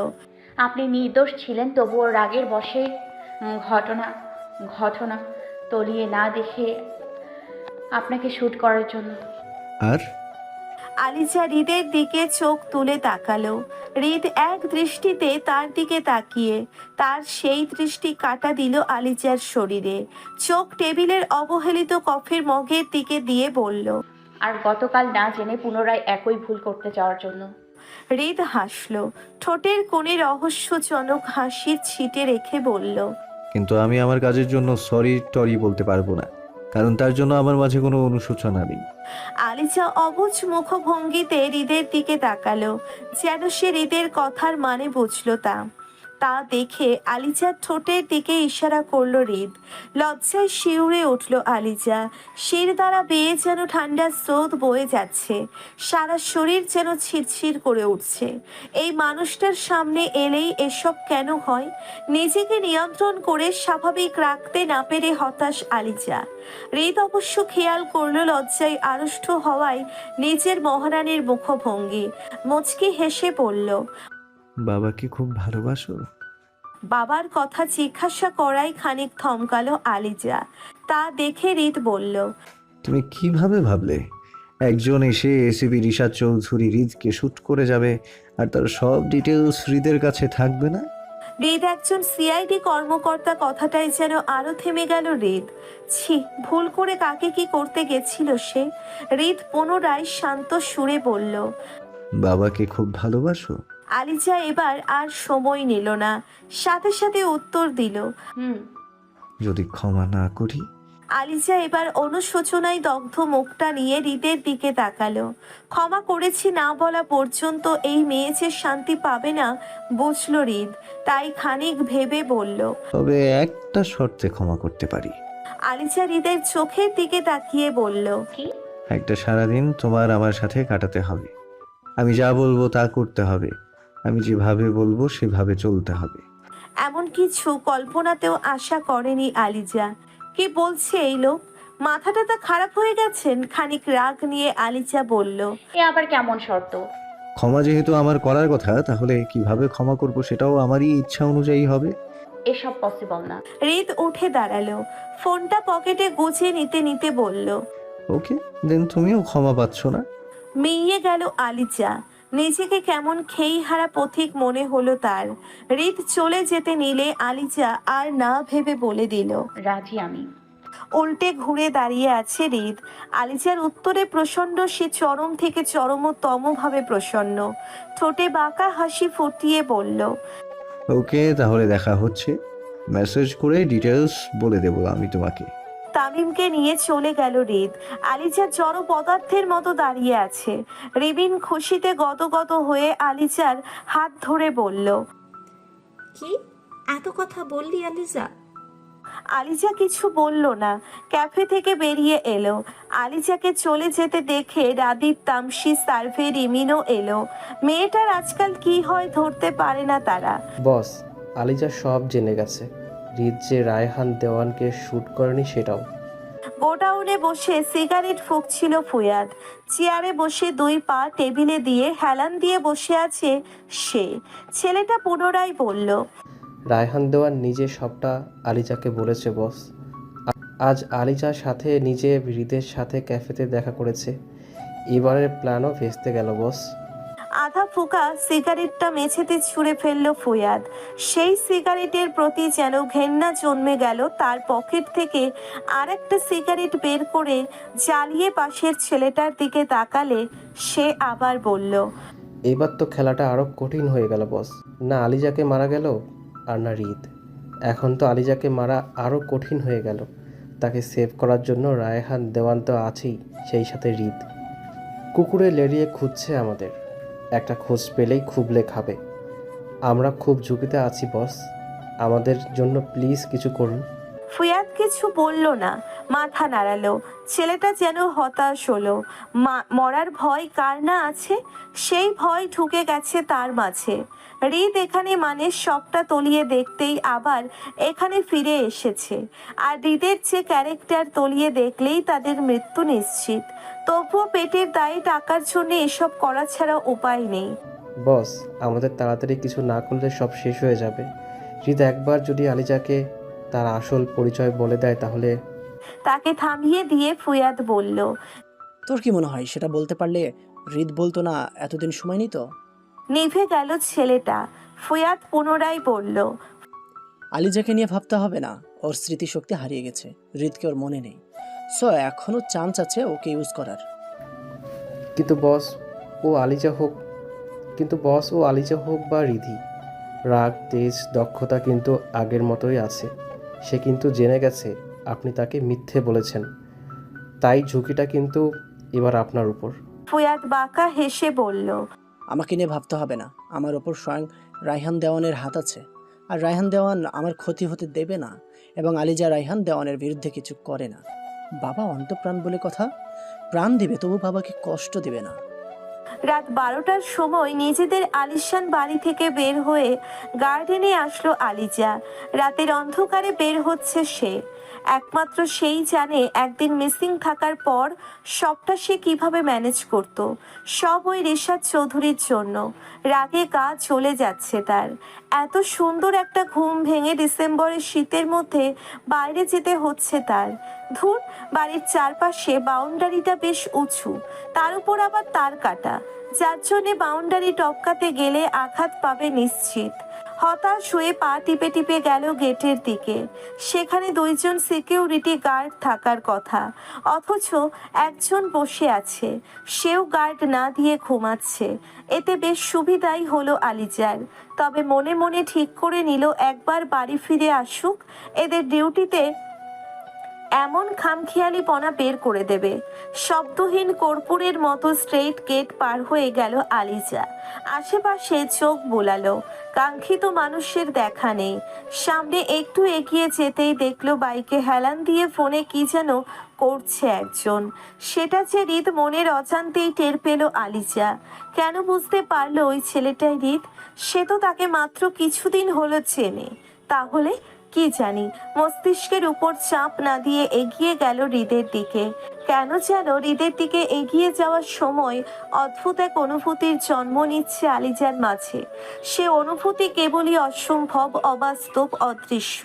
আপনি নির্দোষ ছিলেন, তবুও রাগের বশে ঘটনা তলিয়ে না দেখে আপনাকে শ্যুট করার জন্য। আর আলিজা হৃদের দিকে চোখ তুলে তাকালো। হৃদ এক দৃষ্টিতে তার দিকে তাকিয়ে তার সেই দৃষ্টি কাটা দিল আলিজার শরীরে। চোখ টেবিলের অবহেলিত কফির মগের দিকে দিয়ে বলল, আর গতকাল না জেনে পুনরায় একই ভুল করতে যাওয়ার জন্য। হৃদ হাসলো। ঠোঁটের কোণে রহস্যজনক হাসির ছিটে রেখে বলল, কিন্তু আমি আমার কাজের জন্য সরি টরি বলতে পারবো না, কারণ তার জন্য আমার মাঝে কোনো অনুশোচনা নেই। আলিজা অবুঝ মুখভঙ্গিতে হৃদের দিকে তাকালো, যেন সে হৃদের কথার মানে বুঝলো তা দেখে আলিজার ঠোঁটের দিকে ইশারা করলো হৃদ। লজ্জায় শিউরে উঠল আলিজা। শির দ্বারা বেয়ে যেন ঠান্ডা স্রোত বয়ে যাচ্ছে। সারা শরীর যেন ছিরছির করে উঠছে। এই মানুষটার সামনে এলেই এসব কেন হয়? নিজেকে নিয়ন্ত্রণ করে স্বাভাবিক রাখতে না পেরে হতাশ আলিজা। হৃদ অবশ্য খেয়াল করলো লজ্জায় আড়ষ্ট হওয়ায় নিজের মহারানীর মুখভঙ্গি। মুচকি হেসে বলল, বাবাকে খুব ভালোবাসো? বাবার কথা জিজ্ঞাসা করাই খানিক থমকালো আলিজা। তা দেখে হৃদ বলল, তুমি কিভাবে ভাবলে একজন এসে এসিপি রিশাদ চৌধুরী হৃদকে শ্যুট করে যাবে আর তার সব ডিটেলস হৃদের কাছে থাকবে না? হৃদ একজন সিআইডি কর্মকর্তা কথাটাই যেন আরো থেমে গেল হৃদ। ছি, ভুল করে কাকে কি করতে গেছিল সে? হৃদ পুনরায় শান্ত সুরে বলল, বাবাকে খুব ভালোবাসো? আলিজা এবার আর সময় নিল না, সাথে সাথে উত্তর দিল, যদি ক্ষমা না করি? আলিজা এবার অনুশোচনায় দগ্ধ মুখটা নিয়ে হৃদের দিকে তাকালো। ক্ষমা করেছি না বলা পর্যন্ত এই মেয়ে যে শান্তি পাবে না বুঝলো হৃদ। তাই খানিক ভেবে বলল, তবে একটা শর্তে ক্ষমা করতে পারি। আলিজা হৃদের চোখের দিকে তাকিয়ে বলল, কি? একটা সারাদিন তোমার আমার সাথে কাটাতে হবে। আমি যা বলবো তা করতে হবে, আমি যেভাবে বলবো সেভাবে চলতে হবে। এমন কিছু কল্পনাতেও আশা করেনি আলিজা। কি বলছে এই লোক? মাথাটা তা খারাপ হয়ে গেছেন? খানিক রাগ নিয়ে আলিজা বলল, এ আবার কেমন শর্ত? ক্ষমা যেহেতু আমার করার কথা, তাহলে কিভাবে ক্ষমা করব সেটাও আমারই ইচ্ছা অনুযায়ী হবে। এসব পসিবল না। হৃদ উঠে দাঁড়ালো, ফোনটা পকেটে গুছিয়ে নিতে নিতে বলল, ওকে দেন, তুমিও ক্ষমা পাচ্ছ না? মিইয়ে গেল আলিজা। নিজেকে কেমন খেই হারা পথিক মনে হলো তার। হৃদ চলে যেতে নিলে আলিজা আর না ভেবে বলে দিল, রাজি আমি। উল্টে ঘুরে দাঁড়িয়ে আছে হৃদ। আলিজার উত্তরে প্রসন্ন সে চরম থেকে চরমতম ভাবে প্রসন্ন। ঠোঁটে বাঁকা হাসি ফুটিয়ে বলল, ওকে তাহলে দেখা হচ্ছে, মেসেজ করে ডিটেলস বলে দেবো আমি তোমাকে। তামিমকে নিয়ে চলে গেল হৃদ। আলিজা জড় পদার্থের মতো দাঁড়িয়ে আছে। রিবিন খুশিতে গদগদ হয়ে আলিজার হাত ধরে বলল, কি এত কথা বললি আলিজা? আলিজা কিছু বলল না, ক্যাফে থেকে বেরিয়ে এলো। আলিজাকে চলে যেতে দেখে রাদীপ, তামসি, সার্ভে, রিমিনও এলো। মেয়েটার আজকাল কি হয় ধরতে পারে না তারা। বস, আলিজা সব জেনে গেছে। রিদ যে রায়হান দেওয়ানকে শ্যুট করেনি সেটাও। গোডাউনে বসে সিগারেট ফুঁকছিল ফুয়াদ। চেয়ারে বসে 2 পা টেবিলে দিয়ে হেলান দিয়ে বসে আছে সে। ছেলেটা পুনরায় বলল, রায়হান দেওয়ান নিজে সবটা আলিজাকে বলেছে বস। আজ আলিজার সাথে নিজে রিদের সাথে ক্যাফেতে দেখা করেছে। এবারের প্ল্যানও ভেস্তে গেল বস। আধা ফুকা সিগারেটটা মেঝেতে ছুঁড়ে ফেললো ফুয়াদ। সেই সিগারেটের প্রতি যেন ঘেন্না জন্মে গেল তার। পকেট থেকে আর একটা সিগারেট বের করে জ্বালিয়ে পাশের ছেলেটার দিকে তাকালে সে আবার বলল, এবার তো খেলাটা আরও কঠিন হয়ে গেল বস। না আলিজাকে মারা গেল আর না রিদ। এখন তো আলিজাকে মারা আরও কঠিন হয়ে গেল। তাকে সেভ করার জন্য রায়হান দেওয়ান তো আছেই, সেই সাথে রিদ। কুকুরে লেড়িয়ে খুঁজছে আমাদের। একটা খোঁজ পেলেই খুবলে খাবে। আমরা খুব ঝুঁকিতে আছি বস। আমাদের জন্য প্লিজ কিছু করুন। ফুয়াদ কিছু বলল না, মাথা নাড়ালো। ছেলেটা যেন হতাশ হলো। মরার ভয় কার না আছে, সেই ভয় ঢুকে গেছে তার মাঝে। রিদ এখানে মানে সবটা তলিয়ে দেখতেই আবার এখানে ফিরে এসেছে। আর রিদের যে ক্যারেক্টার তলিয়ে দেখলেই তাদের মৃত্যু নিশ্চিত। তবুও পেটের দায়ে টাকার জন্য এসব করা ছাড়া উপায় নেই। বস, আমাদের তাড়াতাড়ি কিছু না করলে সব শেষ হয়ে যাবে। রিদ একবার যদি আলিজাকে তার আসল পরিচয় বলে দেয় তাহলে। তাকে থামিয়ে দিয়ে ফুয়াদ বলল, তোর কি মনে হয় সেটা বলতে পারলে রিদ বলতো না এতদিন সময় নিত? নিভে গেল ছেলেটা। ফুয়াদ পুনরায় বলল, আলিজাকে নিয়ে ভাবতে হবে না, ওর স্মৃতিশক্তি হারিয়ে গেছে, রিদকে ওর মনে নেই। সো এখনো চান্স আছে ওকে ইউজ করার। কিন্তু বস ও আলিজা হোক বা রিধি, রাগ, তেজ, দক্ষতা কিন্তু আগের মতোই আছে। সে কিন্তু জেনে গেছে আপনি তাকে মিথ্যে বলেছেন। তাই ঝুঁকিটা কিন্তু এবার আপনার উপর। ফুয়াদ বাঁকা হেসে বলল, আমাকে নিয়ে ভাবতে হবে না, আমার ওপর স্বয়ং রায়হান দেওয়ানের হাত আছে। আর রায়হান দেওয়ান আমার ক্ষতি হতে দেবে না। এবং আলিজা রায়হান দেওয়ানের বিরুদ্ধে কিছু করে না। বাবা অন্তঃপ্রাণ বলে কথা, প্রাণ দিবে তবু বাবাকে কষ্ট দিবে না। রাত 12টার সময় নিজেদের আলিশান বাড়ি থেকে বের হয়ে গার্ডেনে আসলো আলিজা। রাতের অন্ধকারে বের হচ্ছে সে। একমাত্র সেই জানে একদিন মিসিং থাকার পর সবটা সে কিভাবে ম্যানেজ করত। সব ওই রেশাদ চৌধুরীর জন্য। রাগে গা চলে যাচ্ছে তার। এত সুন্দর একটা ঘুম ভেঙে ডিসেম্বরের শীতের মধ্যে বাইরে যেতে হচ্ছে তার। ধুর, বাড়ির চারপাশে বাউন্ডারিটা বেশ উঁচু, তার উপর আবার তার কাটা, যার জন্যে বাউন্ডারি টপকাতে গেলে আঘাত পাবে নিশ্চিত। হতাশ হয়ে পা টিপে টিপে গেল গেটের দিকে। সেখানে 2 জন সিকিউরিটি গার্ড থাকার কথা, অথচ একজন বসে আছে। সেও গার্ড না দিয়ে ঘুমাচ্ছে। এতে বেশ সুবিধাই হলো আলিজার। তবে মনে মনে ঠিক করে নিল একবার বাড়ি ফিরে আসুক, এদের ডিউটিতে এমন খামখেয়ালিপনা বের করে দেবে। শব্দহীন কর্পূরের মতো স্ট্রেট গেট পার হয়ে গেল আলিজা। আশেপাশে চোখ বোলালো, কাঙ্ক্ষিত মানুষের দেখা নেই। সামনে একটু এগিয়ে যেতেই দেখলো বাইকে হেলান দিয়ে ফোনে কি যেন করছে একজন। সেটা যে রিদ মনের অজান্তেই টের পেল আলিজা। কেন বুঝতে পারলো ওই ছেলেটাই রিদ? সে তো তাকে মাত্র কিছুদিন হলো চেনে। তাহলে কি জানি, মস্তিষ্কের উপর চাপ না দিয়ে এগিয়ে গেল হৃদের দিকে। কেন যেন হৃদের দিকে এগিয়ে যাওয়ার সময় অদ্ভুত এক অনুভূতির জন্ম নিচ্ছে আলিজার মাঝে। সে অনুভূতি কেবলই অসম্ভব, অবাস্তব, অদৃশ্য।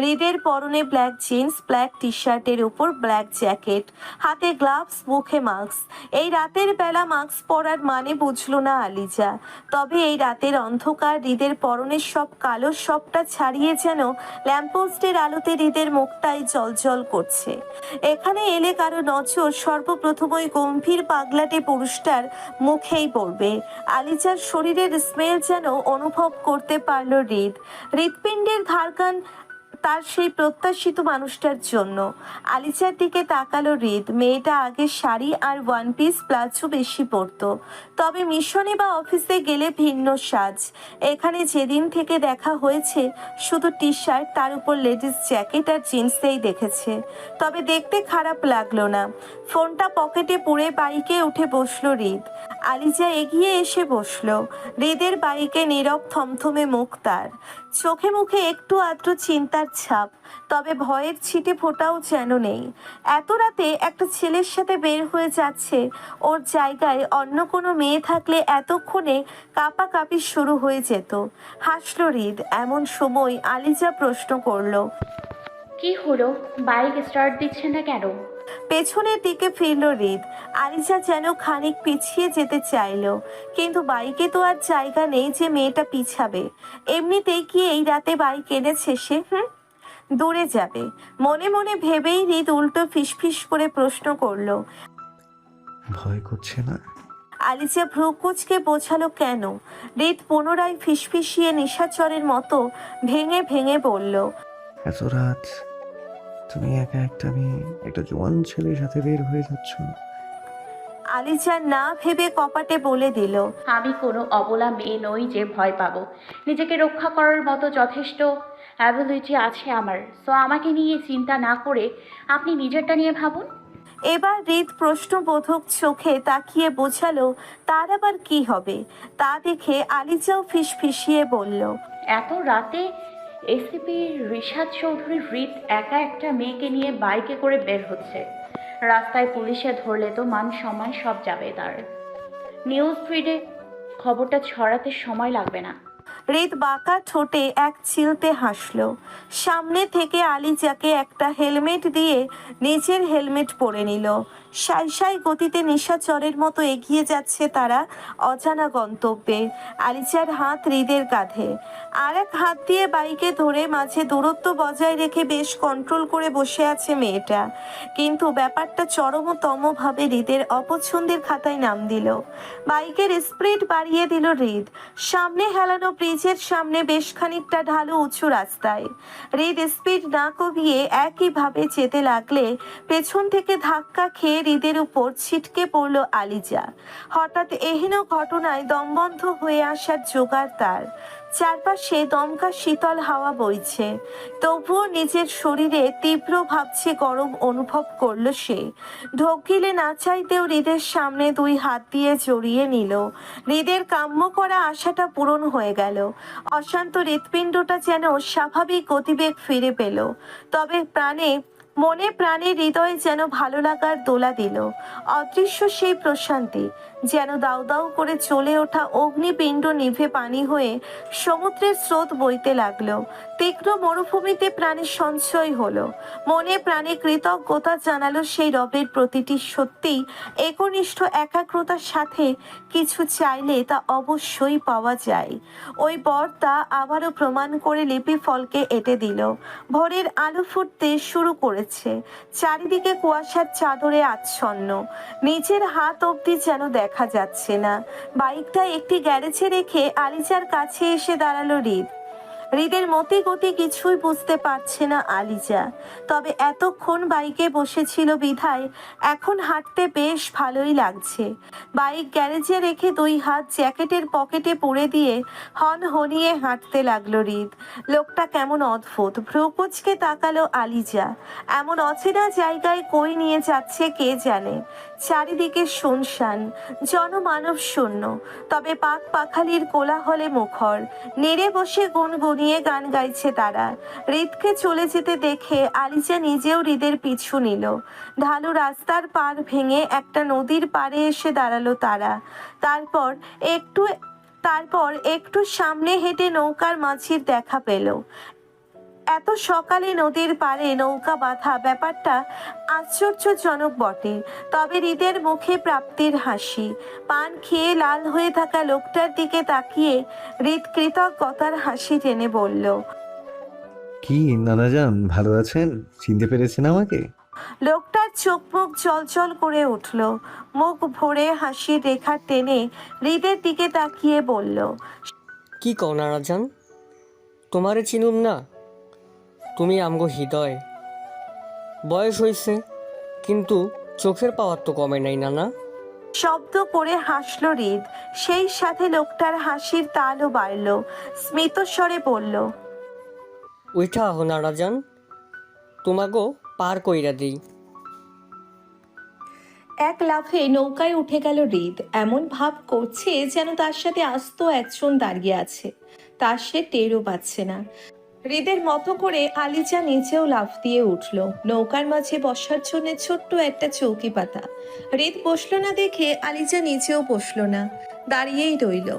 হৃদের পরনে ব্ল্যাক জিন্স, ব্ল্যাক টি শার্টের উপর ব্ল্যাক জ্যাকেট, হাতে গ্লাভস, মুখে মাস্ক। এই রাতের বেলা মাস্ক পরার মানে বুঝলো না আলিজা। তবে এই রাতের অন্ধকার হৃদের পরনের সব কালো সবটা ছাড়িয়ে যেন ল্যাম্পপোস্টের আলোতে হৃদের মুখটাই জলজল করছে। এখানে এলে কারো নজর সর্বপ্রথম ওই গম্ভীর পাগলাটে পুরুষটার মুখেই পড়বে। আলিজার শরীরের স্মেল যেন অনুভব করতে পারল হৃদ। হৃৎপিণ্ডের তার সেই প্রত্যাশিত মানুষটার জন্য। আলিজার দিকে তাকালো হৃদ। মেয়েটা আগে শাড়ি আর ওয়ান পিস প্লাজো বেশি পরতো, তবে মিশনে বা অফিসে গেলে ভিন্ন সাজ। এখানে যেদিন থেকে দেখা হয়েছে শুধু টি শার্ট, তার উপর লেডিস জ্যাকেট আর জিন্সেই দেখেছে। তবে দেখতে খারাপ লাগলো না। ফোনটা পকেটে পুরে বাইকে উঠে বসলো হৃদ। আলিজা এগিয়ে এসে বসলো। হৃদের বাইকে নীরব থমথমে মুখ, তার চোখে মুখে একটু আধটু চিন্তার ছাপ, তবে ভয়ের ছিটে ফোটাও যেন নেই। এত রাতে একটা ছেলের সাথে বের হয়ে যাচ্ছে, ওর জায়গায় অন্য কোনো মেয়ে থাকলে এতক্ষণে কাঁপাকাঁপি শুরু হয়ে যেত। হাসলো হৃদ। এমন সময় আলিজা প্রশ্ন করলো, কি হলো, বাইক স্টার্ট দিচ্ছে না কেন? পেছনের দিকে ফিরল হৃদ। আলিজা যেন খানিক পিছিয়ে যেতে চাইলো, কিন্তু বাইকে তো আর জায়গা নেই যে মেয়েটা পিছাবে। এমনিতেই কি এই রাতে বাইক এনেছে সে? দূরে যাবে মনে মনে ভেবেই হৃদ উল্টো ফিসফিস করে প্রশ্ন করলো, ভয় করছে না? আলিজা ভ্রু কুঁচকে বোঝালো কেন। হৃদ পুনরায় ফিসফিসিয়ে নিশাচরের মতো ভেঙে ভেঙে বলল, এত রাত তুমি একা একটা মেয়ে একটা জোয়ান ছেলের সাথে বের হয়ে যাচ্ছ। আলিজা না ভেবে কপাটে বলে দিল, আমি কোনো অবলা মেয়ে নই যে ভয় পাবো। নিজেকে রক্ষা করার মতো যথেষ্ট অ্যাবিলিটি আছে আমার। সো আমাকে নিয়ে চিন্তা না করে আপনি নিজেরটা নিয়ে ভাবুন। এবার হৃদ প্রশ্নবোধক চোখে তাকিয়ে বোঝালো তার আবার কি হবে। তা দেখে আলিজাও ফিসফিসিয়ে বলল, এত রাতে এসিপি রিশাদ চৌধুরী হৃদ একা একটা মেয়েকে নিয়ে বাইকে করে বের হচ্ছে। রাস্তায় পুলিশে ধরলে তো মান সম্মান সব যাবে তার। নিউজ ফিডে খবরটা ছড়াতে সময় লাগবে না। হৃদ বাঁকা ঠোঁটে এক চিলতে হাসলো। সামনে থেকে আলিজাকে একটা হেলমেট দিয়ে নিজের হেলমেট পরে নিল। সাই সাই গতিতে নিশাচরের মতো এগিয়ে যাচ্ছে তারা অজানা গন্তব্যে। আলিজার হাত হৃদের কাঁধে, আর এক হাত দিয়ে বাইকে ধরে মাঝে দূরত্ব বজায় রেখে বেশ কন্ট্রোল করে বসে আছে মেয়েটা। কিন্তু ব্যাপারটা চরমতম ভাবে হৃদের অপছন্দের খাতায় নাম দিল। বাইকের স্পিড বাড়িয়ে দিল হৃদ। সামনে হেলানো ব্রিজের সামনে বেশ খানিকটা ঢালু উঁচু রাস্তায় হৃদ স্পিড না কমিয়ে একইভাবে যেতে লাগলে পেছন থেকে ধাক্কা খেয়ে হৃদের উপর ছিটকে পড়ল আলিজা। হঠাৎ এহেন ঘটনায় দমবন্ধ হয়ে আসার জোগাড় তার। চারপাশে দমকা শীতল হাওয়া বইছে, তবুও নিজের শরীরে তীব্র ভাবছে গরম অনুভব করলো সে। ঢোক গিলে না চাইতেও হৃদের সামনে দুই হাত দিয়ে জড়িয়ে নিল। হৃদের কাম্য করা আশাটা পূরণ হয়ে গেল। অশান্ত হৃৎপিণ্ডটা যেন স্বাভাবিক গতিবেগ ফিরে পেল। তবে মনে প্রাণে হৃদয়ে যেন ভালো লাগার দোলা দিল। অদৃশ্য সেই প্রশান্তি যেন দাউ দাউ করে চলে ওঠা অগ্নিপিণ্ড নিভে পানি হয়ে সমুদ্রের স্রোত বইতে লাগলো। তীক্ষ্ণ মরুভূমিতে প্রাণের সঞ্চয় হলো। মনে প্রাণে কৃতজ্ঞতা জানালো সেই রবের প্রতিটি। সত্যি একনিষ্ঠ একাগ্রতার সাথে কিছু চাইলে তা অবশ্যই পাওয়া যায়। ওই বর তা আবারও প্রমাণ করে লিপি ফলকে এঁটে দিল। ভোরের আলো ফুটতে শুরু করেছে। চারিদিকে কুয়াশার চাদরে আচ্ছন্ন। নিজের হাত অবধি যেন দেখা যাচ্ছে না। বাইকটা একটি গ্যারেজে রেখে আলিজার কাছে এসে দাঁড়ালো হৃদ। হৃদের মতি গতি কিছুই বুঝতে পারছে না আলিজা। তবে এতক্ষণ বাইকে বসেছিল বিধায় এখন হাঁটতে বেশ ভালোই লাগছে। বাইক গ্যারেজে রেখে দুই হাত জ্যাকেটের পকেটে পুরে দিয়ে হনহনিয়ে হাঁটতে লাগলো হৃদ। লোকটা কেমন অদ্ভুত। ভ্রুকুচকে তাকালো আলিজা। এমন অচেনা জায়গায় কই নিয়ে যাচ্ছে কে জানে। চারিদিকে শুনশান, জনমানব শূন্য, তবে পাক পাখালির কোলাহলে মুখর। নেড়ে বসে গুনগুনিয়ে গান গাইছে তারা। হৃদকে চলে যেতে দেখে আলিজা নিজেও হৃদের পিছু নিল। ঢালু রাস্তার পার ভেঙে একটা নদীর পাড়ে এসে দাঁড়ালো তারা। তারপর একটু সামনে হেঁটে নৌকার মাঝির দেখা পেল। এত সকালে নদীর পাড়ে নৌকা বাঁধা ব্যাপারটা আশ্চর্যজনক বটে। তবে হৃদের মুখে প্রাপ্তির হাসি। পান খেয়ে লাল হয়ে থাকা লোকটার দিকে তাকিয়ে হৃদ কৃতজ্ঞতার হাসি টেনে বলল, কি নানাজান, ভালো আছেন? চিনতে পেরেছেন আমাকে? লোকটার চোখ মুখ জলজল করে উঠল। মুখ ভরে হাসির রেখা টেনে হৃদের দিকে তাকিয়ে বলল, কি কও নারাজান, তোমারে চিনুম না? তুমি আমগো হৃদয়। বয়স হয়েছে কিন্তু চোখের পাওয়ার তো কমে নাই নানা। শব্দ করে হাসল হৃদ। সেই সাথে লোকটার হাসির তালও বাড়ল। স্মিত স্বরে বলল, উইঠা আহ নানা যান, তোমাগো পার কইরা দিই। এক লাফে নৌকায় উঠে গেল হৃদ। এমন ভাব করছে যেন তার সাথে আস্ত একজন দাঁড়িয়ে আছে, তার সে টেরও পাচ্ছে না। হৃদের মতো করে আলিজা নিচেও লাফ দিয়ে উঠল। নৌকার মাঝে বসার জন্য ছোট্ট একটা চৌকি পাতা। হৃদ বসলো না দেখে আলিজা নিচেও বসলো না, দাঁড়িয়েই রইল।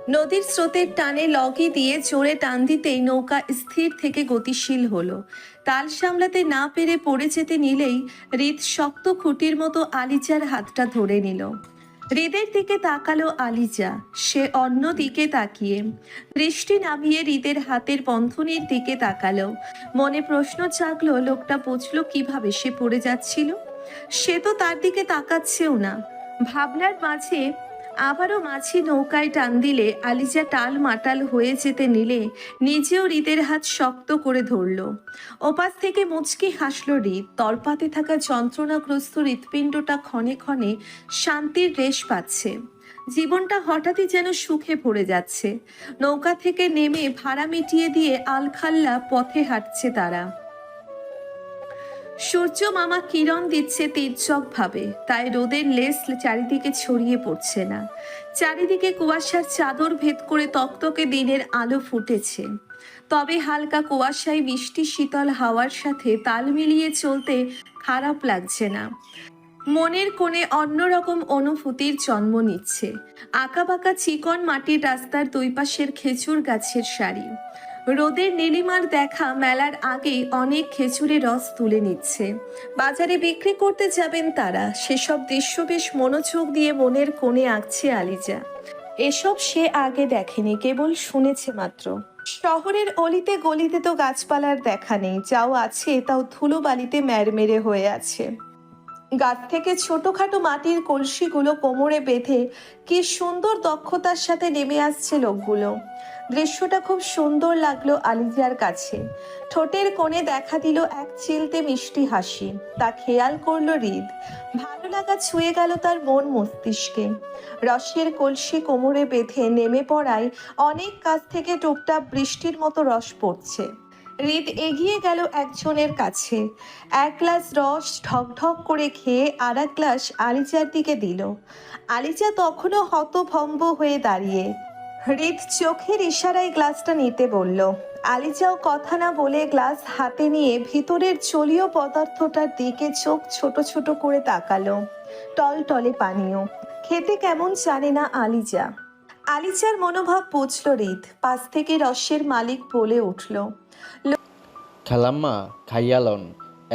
নদীর স্রোতের টানে লগি দিয়ে জোরে টান দিতেই নৌকা স্থির থেকে গতিশীল হলো। তাল সামলাতে না পেরে পড়ে যেতে নিলেই হৃদ শক্ত খুঁটির মতো আলিজার হাতটা ধরে নিল। হৃদের দিকে তাকালো আলিজা, সে অন্য দিকে তাকিয়ে দৃষ্টি নামিয়ে হৃদের হাতের বন্ধনীর দিকে তাকালো। মনে প্রশ্ন জাগলো, লোকটা বুঝলো কিভাবে সে পড়ে যাচ্ছিল? সে তো তার দিকে তাকাচ্ছেও না। ভাবনার মাঝে আবারও মাঝি নৌকায় টান দিলে আলিজা টাল মাটাল হয়ে যেতে নিলে নিজেও হৃদের হাত শক্ত করে ধরল। ওপাশ থেকে মুচকি হাসল হৃদ। তলপাতে থাকা যন্ত্রণাগ্রস্ত হৃৎপিণ্ডটা ক্ষণে ক্ষণে শান্তির রেশ পাচ্ছে। জীবনটা হঠাৎই যেন সুখে ভরে যাচ্ছে। নৌকা থেকে নেমে ভাড়া মিটিয়ে দিয়ে আলখাল্লা পথে হাঁটছে তারা। সূর্য মামা কিরণ দিচ্ছে তীর্যক ভাবে, তাই রোদের লেস চারিদিকে ছড়িয়ে পড়ছে না। চারিদিকে কুয়াশার চাদর ভেদ করে তকতকে দিনের আলো ফুটেছে। তবে হালকা কুয়াশায় বৃষ্টি শীতল হাওয়ার সাথে তাল মিলিয়ে চলতে খারাপ লাগছে না। মনের কোণে অন্যরকম অনুভূতির জন্ম নিচ্ছে। আঁকাবাঁকা চিকন মাটির রাস্তার দুই পাশের খেজুর গাছের সারি। রোদের নীলিমার দেখা মেলার আগেই অনেক খেজুরের রস তুলে নিচ্ছে। বাজারে বিক্রি করতে যাবেন তারা। সেসব দৃশ্য বেশ মনোযোগ দিয়ে মনের কোণে আঁকছে আলিজা। এসব সে আগে দেখেনি, কেবল শুনেছে মাত্র। শহরের অলিতে গলিতে তো গাছপালার দেখা নেই, যাও আছে তাও ধুলোবালিতে ম্যারমেরে হয়ে আছে। গাছ থেকে ছোটখাটো মাটির কলসিগুলো কোমরে বেঁধে কি সুন্দর দক্ষতার সাথে নেমে আসছে লোকগুলো। দৃশ্যটা খুব সুন্দর লাগলো আলিজার কাছে। ঠোঁটের কোণে দেখা দিল এক চিলতে মিষ্টি হাসি। তা খেয়াল করলো হৃদ। ভালো লাগা ছুঁয়ে গেল তার মন মস্তিষ্কে। রসের কলসি কোমরে বেঁধে নেমে পড়ায় অনেক কাছ থেকে টুপটাপ বৃষ্টির মতো রস পড়ছে। হৃদ এগিয়ে গেল একজনের কাছে। এক গ্লাস রস ঢকঢক করে খেয়ে আর এক গ্লাস আলিজার দিকে দিল। আলিজা তখনও হতভম্ব হয়ে দাঁড়িয়ে। হৃদ চোখের ইশারায় গ্লাসটা নিতে বলল। আলিজাও কথা না বলে গ্লাস হাতে নিয়ে ভিতরের জলীয় পদার্থটার দিকে চোখ ছোট ছোট করে তাকালো। টলটলে পানীয়, খেতে কেমন জানে না আলিজা। আলিজার মনোভাব বুঝল হৃদ। পাশ থেকে রসের মালিক বলে উঠল, খালাম্মা খাইয়ালন,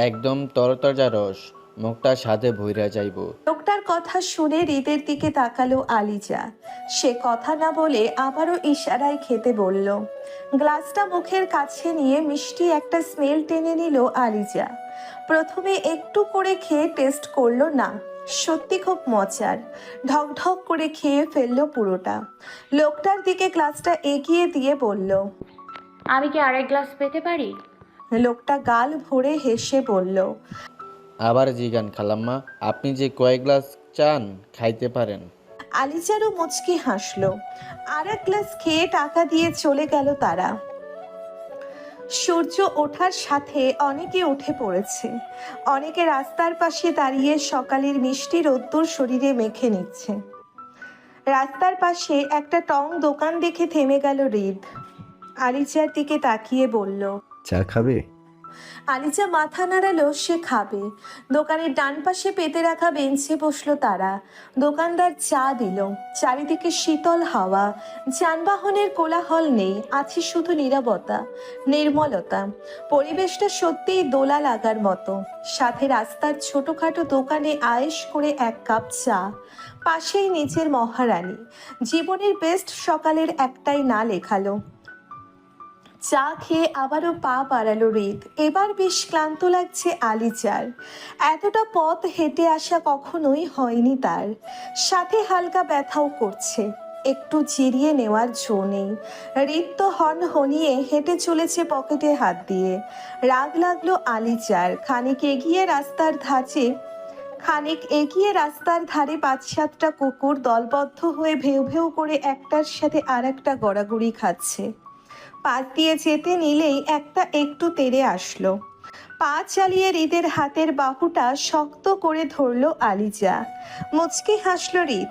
একদম তরতাজা রস, মুখটা স্বাদে ভইরা যাইব। লোকটার কথা শুনে হৃদের দিকে তাকালো আলিজা। সে কথা না বলে আবারও ইশারায় খেতে বলল। গ্লাসটা মুখের কাছে নিয়ে মিষ্টি একটা স্মেল টেনে নিল আলিজা। প্রথমে একটু করে খেয়ে টেস্ট করলো, না সত্যি খুব মজার। ঢকঢক করে খেয়ে ফেললো পুরোটা। লোকটার দিকে গ্লাসটা এগিয়ে দিয়ে বলল, আমি কি আরেক গ্লাস পেতে পারি? লোকটা গাল ভরে হেসে বলল, আবার জিগান খালাম্মা, আপনি যে কয়েক গ্লাস চান খাইতে পারেন। আলিজারও মুচকি হাসলো। আর এক গ্লাস খেয়ে টাকা দিয়ে চলে গেল তারা। সূর্য ওঠার সাথে অনেকে উঠে পড়েছে। অনেকে রাস্তার পাশে দাঁড়িয়ে সকালের মিষ্টি রোদ্দুর শরীরে মেখে নিচ্ছে। রাস্তার পাশে একটা টং দোকান দেখে থেমে গেল হৃদ। আলিজার দিকে তাকিয়ে বলল, চা খাবে? আলিজা মাথা নাড়ালো, সে খাবে। দোকানের ডান পাশে পেতে রাখা বেঞ্চে বসলো তারা। দোকানদার চা দিল। চারিদিকে শীতল হাওয়া। যানবাহনের কোলাহল নেই, আছে শুধু নীরবতা, নির্মলতা। পরিবেশটা সত্যিই দোলা লাগার মতো। সাথে রাস্তার ছোটখাটো দোকানে আয়েশ করে এক কাপ চা। পাশেই নিচের মহারানী। জীবনের বেস্ট সকালের একটাই না লেখালো। চা খেয়ে আবারও পা বাড়ালো হৃদ। এবার বেশ ক্লান্ত লাগছে আলিজার। এতটা পথ হেঁটে আসা কখনোই হয়নি তার। সাথে হালকা ব্যথাও করছে। একটু জিরিয়ে নেওয়ার জো নেই। হৃদ তো হন হনিয়ে হেঁটে চলেছে পকেটে হাত দিয়ে। রাগ লাগলো আলিজার। খানিক এগিয়ে রাস্তার ধারে ৫-৭টা কুকুর দলবদ্ধ হয়ে ভেউ ভেউ করে একটার সাথে আর একটা গড়াগড়ি খাচ্ছে। পাশ দিয়ে যেতে নিলেই একটা একটু তেড়ে আসলো। পা চালিয়ে হৃদের হাতের বাহুটা শক্ত করে ধরলো আলিজা। মুচকি হাসলো হৃদ।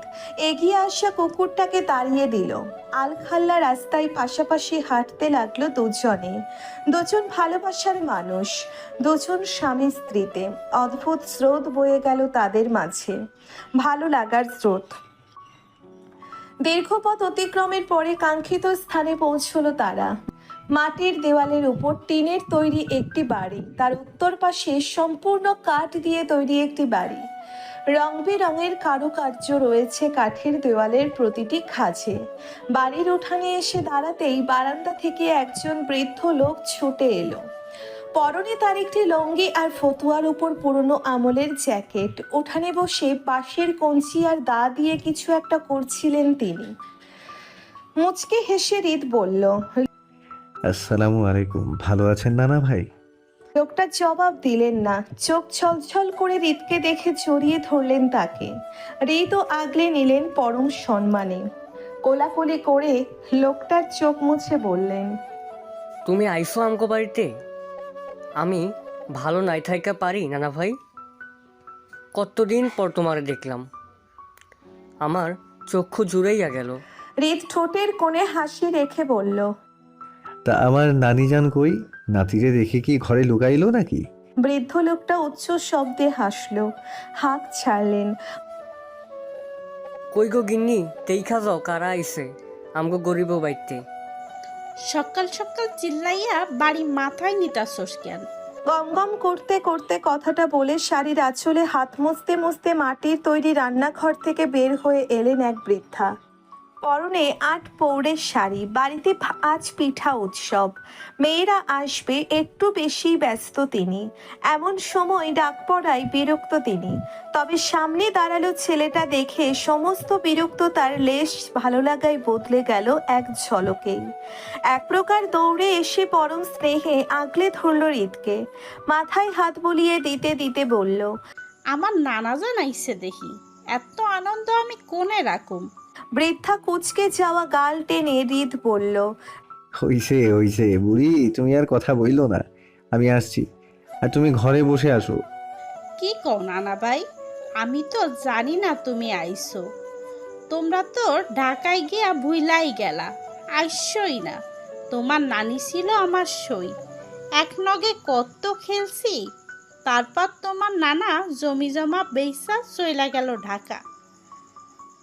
এগিয়ে আসা কুকুরটাকে তাড়িয়ে দিল। আলখাল্লা রাস্তায় পাশাপাশি হাঁটতে লাগলো দুজনে। দুজন ভালোবাসার মানুষ, দুজন স্বামী স্ত্রীতে। অদ্ভুত স্রোত বয়ে গেল তাদের মাঝে, ভালো লাগার স্রোত। দীর্ঘ পথ অতিক্রমের পরে কাঙ্ক্ষিত স্থানে পৌঁছলো তারা। মাটির দেওয়ালের উপর টিনের তৈরি একটি বাড়ি, তার উত্তর পাশে সম্পূর্ণ কাঠ দিয়ে তৈরি একটি বাড়ি। রং বেরঙের কারুকার্য রয়েছে কাঠের দেওয়ালের প্রতিটি খাঁজে। বাড়ির উঠানে এসে দাঁড়াতেই বারান্দা থেকে একজন বৃদ্ধ লোক ছুটে এলো। পরনে তার একটি লুঙ্গি আর ফতুয়ার উপর পুরনো আমলের জ্যাকেট। উঠানে বসে পাশের কঞ্চি আর দা দিয়ে কিছু একটা করছিলেন তিনি। মুচকি হেসে হৃদ বলল, আসসালামু আলাইকুম, ভালো আছেন নানা ভাই? লোকটা জবাব দিলেন না। চোখ ছলছল করে হৃদকে দেখে জড়িয়ে ধরলেন তাকে। হৃদও আগলে নিলেন পরম সম্মানে। কোলাকুলি করে লোকটার চোখ মুছে বললেন, তুমি আইসো আমগো বাড়িতে? আমি ভালো নাই থাইকা পারি নানা ভাই? কতদিন পর তোমারে দেখলাম, আমার চক্ষু জুড়াইয়া গেল। হৃদ ঠোঁটের কোণে হাসি রেখে বলল, তা আমার নানিজান কই? নাতিরে দেখে কি ঘরে লুকাইলো নাকি? বৃদ্ধ লোকটা উচ্চ শব্দে হাসলো। হাঁক ছাড়লেন। কই গো গিন্নি, তেইখা যাও কারা আইছে আমগো গরিব বাইতে। সকাল সকাল চিল্লাইয়া বাড়ি মাথায় নিতাছস কেন? গম গম করতে করতে কথাটা বলে শাড়ির আঁচলে হাত মুছতে মুছতে মাটির তৈরি রান্নাঘর থেকে বের হয়ে এলেন এক বৃদ্ধা। পরনে ৮ পৌড়ের শাড়ি। বাড়িতে আজ পিঠা উৎসব। মেয়েরা আসবে, একটু বেশি ব্যস্ত তিনি। এমন সময় ডাক পড়ায় বিরক্ত তিনি। তবে সামনে দাঁড়ালো ছেলেটা দেখে সমস্ত বিরক্ত তার লেশ ভালো লাগায় বদলে গেল এক ঝলকেই। এক প্রকার দৌড়ে এসে পরম স্নেহে আগলে ধরল হৃদকে। মাথায় হাত বুলিয়ে দিতে দিতে বলল, আমার নানা জানাইছে দেখি, এত আনন্দ আমি কোনে রাখুম? বৃদ্ধা কুচকে যাওয়া গাল টেনে হৃদ বলল, হইছে বুড়ি, তুমি আর কথা বইলো না, আমি আসছি। আর তুমি ঘরে বসে আসো। কি কও নানা ভাই, আমি তো জানি না তুমি আইছো। তোমরা তো ঢাকায় গিয়া ভুইলাই গেলা, আইসই না। তোমার নানি ছিল আমার সই, এক নগে কত খেলছি। তারপর তোমার নানা জমি জমা বেচা চইলা গেল ঢাকা।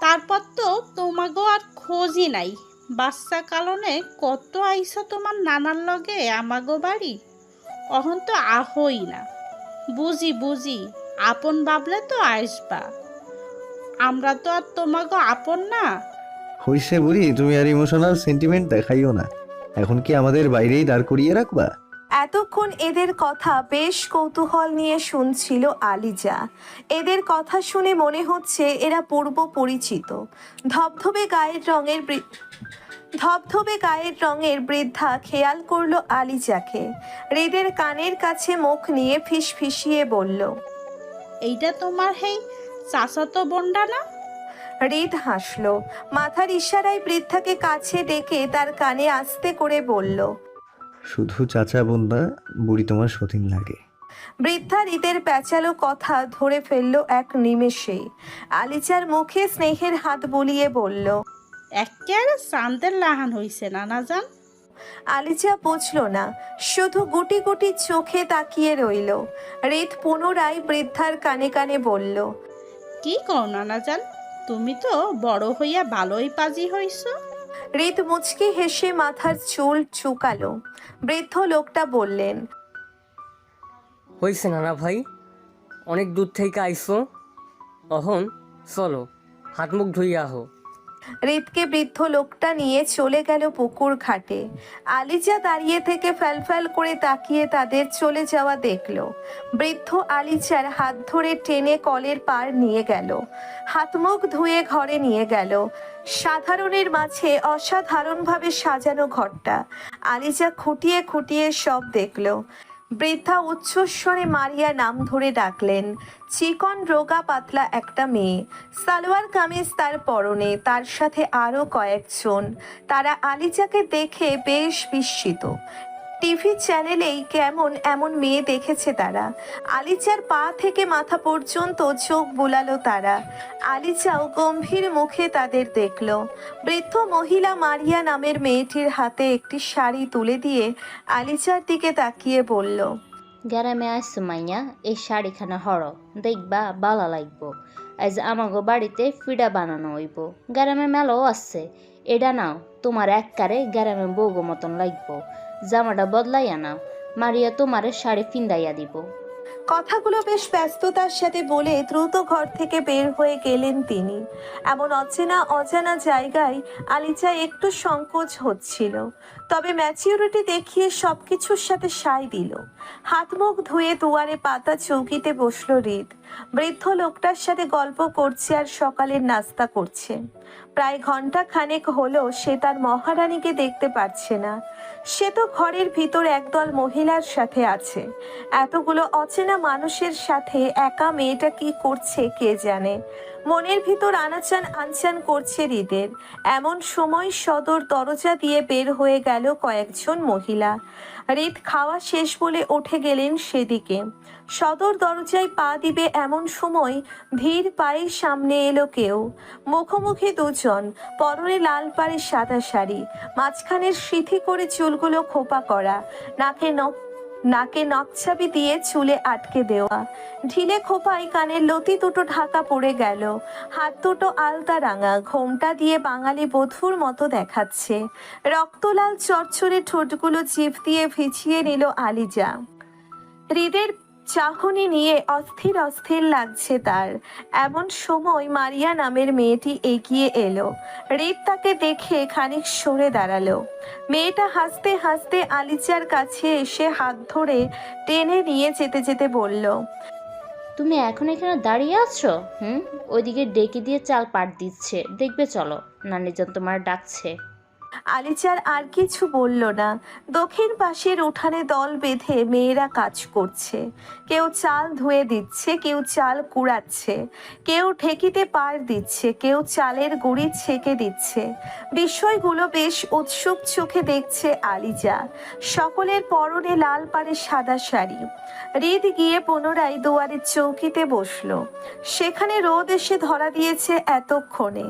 তারপর তো তোমাগো আর খোঁজই নাই। বাচ্চা কালনে কত আইসা তোমার নানার লগে আমাগো বাড়ি, অহন তো আহই না। বুঝি আপন ভাবলে তো আসবা, আমরা তো আর তোমাগো আপন না। হইছে বুড়ি, তুমি আর ইমোশনাল সেন্টিমেন্ট দেখাইও না। এখন কি আমাদের বাইরেই দাঁড় করিয়ে রাখবা? এতক্ষণ এদের কথা বেশ কৌতূহল নিয়ে শুনছিল আলিজা। এদের কথা শুনে মনে হচ্ছে এরা পূর্ব পরিচিত। ধবধবে গায়ের রঙের বৃদ্ধা খেয়াল করলো আলিজাকে। হৃদের কানের কাছে মুখ নিয়ে ফিসফিসিয়ে বলল, এইটা তোমার হেই চাচাতো বোনডা না? হৃদ হাসলো। মাথার ইশারায় বৃদ্ধাকে কাছে ডেকে তার কানে আস্তে করে বলল, শুধু চাচা বোন না, বুড়ি তোমার সতীন লাগে। বৃদ্ধা হৃদের প্যাচালো কথা ধরে ফেললো এক নিমেষেই। আলিজার মুখে স্নেহের হাত বুলিয়ে বলল, একেবারে চান্দের লাহান হইছে নানা জান। আলিজা বুঝল না, শুধু গুটি গুটি চোখে তাকিয়ে রইল। হৃদ পুনরায় বৃদ্ধার কানে কানে বলল, কি কও নানা জান, তুমি তো বড় হইয়া ভালোই পাজি হইছ। হৃদ মুচকি হেসে মাথার চুল চুকালো। বৃদ্ধ লোকটা বললেন, হইছে নানা ভাই, অনেক দূর থেকে আইসো, অহন চলো হাত মুখ ধুইয়া আহো। হৃদকে বৃদ্ধ লোকটা নিয়ে চলে গেল পুকুর ঘাটে। আলিজা দাঁড়িয়ে থেকে ফ্যালফ্যাল করে তাকিয়ে তাদের চলে যাওয়া দেখলো। বৃদ্ধ আলিজার হাত ধরে টেনে কলের পার নিয়ে গেল, হাত মুখ ধুয়ে ঘরে নিয়ে গেল। সাধারণের মাঝে অসাধারণভাবে সাজানো ঘরটা। আলিজা খুঁটিয়ে খুঁটিয়ে সব দেখলো। বৃদ্ধা উচ্চস্বরে মারিয়া নাম ধরে ডাকলেন। চিকন রোগা পাতলা একটা মেয়ে, সালোয়ার কামিজ তার পরনে, তার সাথে আরও কয়েকজন। তারা আলিজাকে দেখে বেশ বিস্মিত। টিভি চ্যানেলেই কেমন এমন মেয়ে দেখেছে তারা। আলিজার পা থেকে মাথা পর্যন্ত চোখ বুলালো তারা। আলিজাও গম্ভীর মুখে তাদের দেখল। বৃদ্ধ মহিলা মারিয়া নামের মেয়েটির হাতে একটি শাড়ি তুলে দিয়ে আলিজার দিকে তাকিয়ে বলল, গ্রামে আসছো মাইয়া, এই শাড়িখানা হড় দেখবা বালা লাগব। আজ আমাগো বাড়িতে ফিডা বানানো হইব, গ্রামে মেলাও আছে। এটা নাও, তোমার এককারে গ্রামে বউগো মতন লাগব। জামাটা বদলাইয়া নাও, মারিয়া তোমারে শাড়ি ফিন্দাইয়া দিব। কথাগুলো বেশ ব্যস্ততার সাথে বলে দ্রুত ঘর থেকে বের হয়ে গেলেন তিনি। এমন অজানা জায়গায় আলিজা একটু সংকোচ হচ্ছিল, তবে ম্যাচিউরিটি দেখিয়ে সবকিছুর সাথে সায় দিল। হাত মুখ ধুয়ে দুয়ারে পাতা চৌকিতে বসলো হৃদ। বৃদ্ধ লোকটার সাথে গল্প করছে আর সকালের নাস্তা করছে। প্রায় ঘন্টা খানেক হলো সে তার মহারানীকে দেখতে পাচ্ছে না। সে তো ঘরের ভিতর একদল মহিলার সাথে আছে। এতগুলো অচেনা মানুষের সাথে একা মেয়েটা কি করছে কে জানে। মনের ভিতর আনাচান আনচান করছে হৃদের। এমন সময় সদর দরজা দিয়ে বের হয়ে গেল কয়েকজন মহিলা। হৃদ খাওয়া শেষ বলে উঠে গেলেন সেদিকে। সদর দরজায় পা দিবে এমন সময় ধীর পায়ে সামনে এলো কেউ। মুখোমুখি দুজন, পরনে লাল পাড়ে সাদা শাড়ি, মাঝখানের সিথি করে চুলগুলো খোপা করা, নাকে নকছাবি দিয়ে চুলে আটকে দেওয়া। ঢিলে খোপায় কানের লতি দুটো ঢাকা পড়ে গেল, হাত দুটো আলতা রাঙা, ঘোমটা দিয়ে বাঙালি বধূর মতো দেখাচ্ছে। রক্তলাল চরচরে ঠোঁটগুলো জিভ দিয়ে ভিজিয়ে নিল আলিজা। হৃদের চাহনি নিয়ে অস্থির অস্থির লাগছে তার। এমন সময় মারিয়া নামের মেয়েটি এগিয়ে এলো। হৃদ তাকে দেখে খানিক সরে দাঁড়ালো। মেয়েটা হাসতে হাসতে আলিজার কাছে এসে হাত ধরে টেনে নিয়ে যেতে যেতে বলল, তুমি এখন এখানে দাঁড়িয়ে আছো? ওইদিকে ডেকে দিয়ে চাল পাট দিচ্ছে, দেখবে চলো, নানিজান তোমার ডাকছে। আলিজার আর কিছু বলল না। দক্ষিণ পাশের উঠানে দল বেঁধে মেয়েরা কাজ করছে। কেউ চাল ধুয়ে দিচ্ছে, কেউ চাল কুড়াচ্ছে, কেউ ঢেকিতে পার দিচ্ছে, কেউ চালের গুঁড়ি ছেঁকে দিচ্ছে। বিষয়গুলো বেশ উৎসুক চোখে দেখছে আলিজা। সকলের পরনে লাল পাড়ে সাদা শাড়ি। হৃদ গিয়ে পুনরায় দুয়ারের চৌকিতে বসলো। সেখানে রোদ এসে ধরা দিয়েছে এতক্ষণে।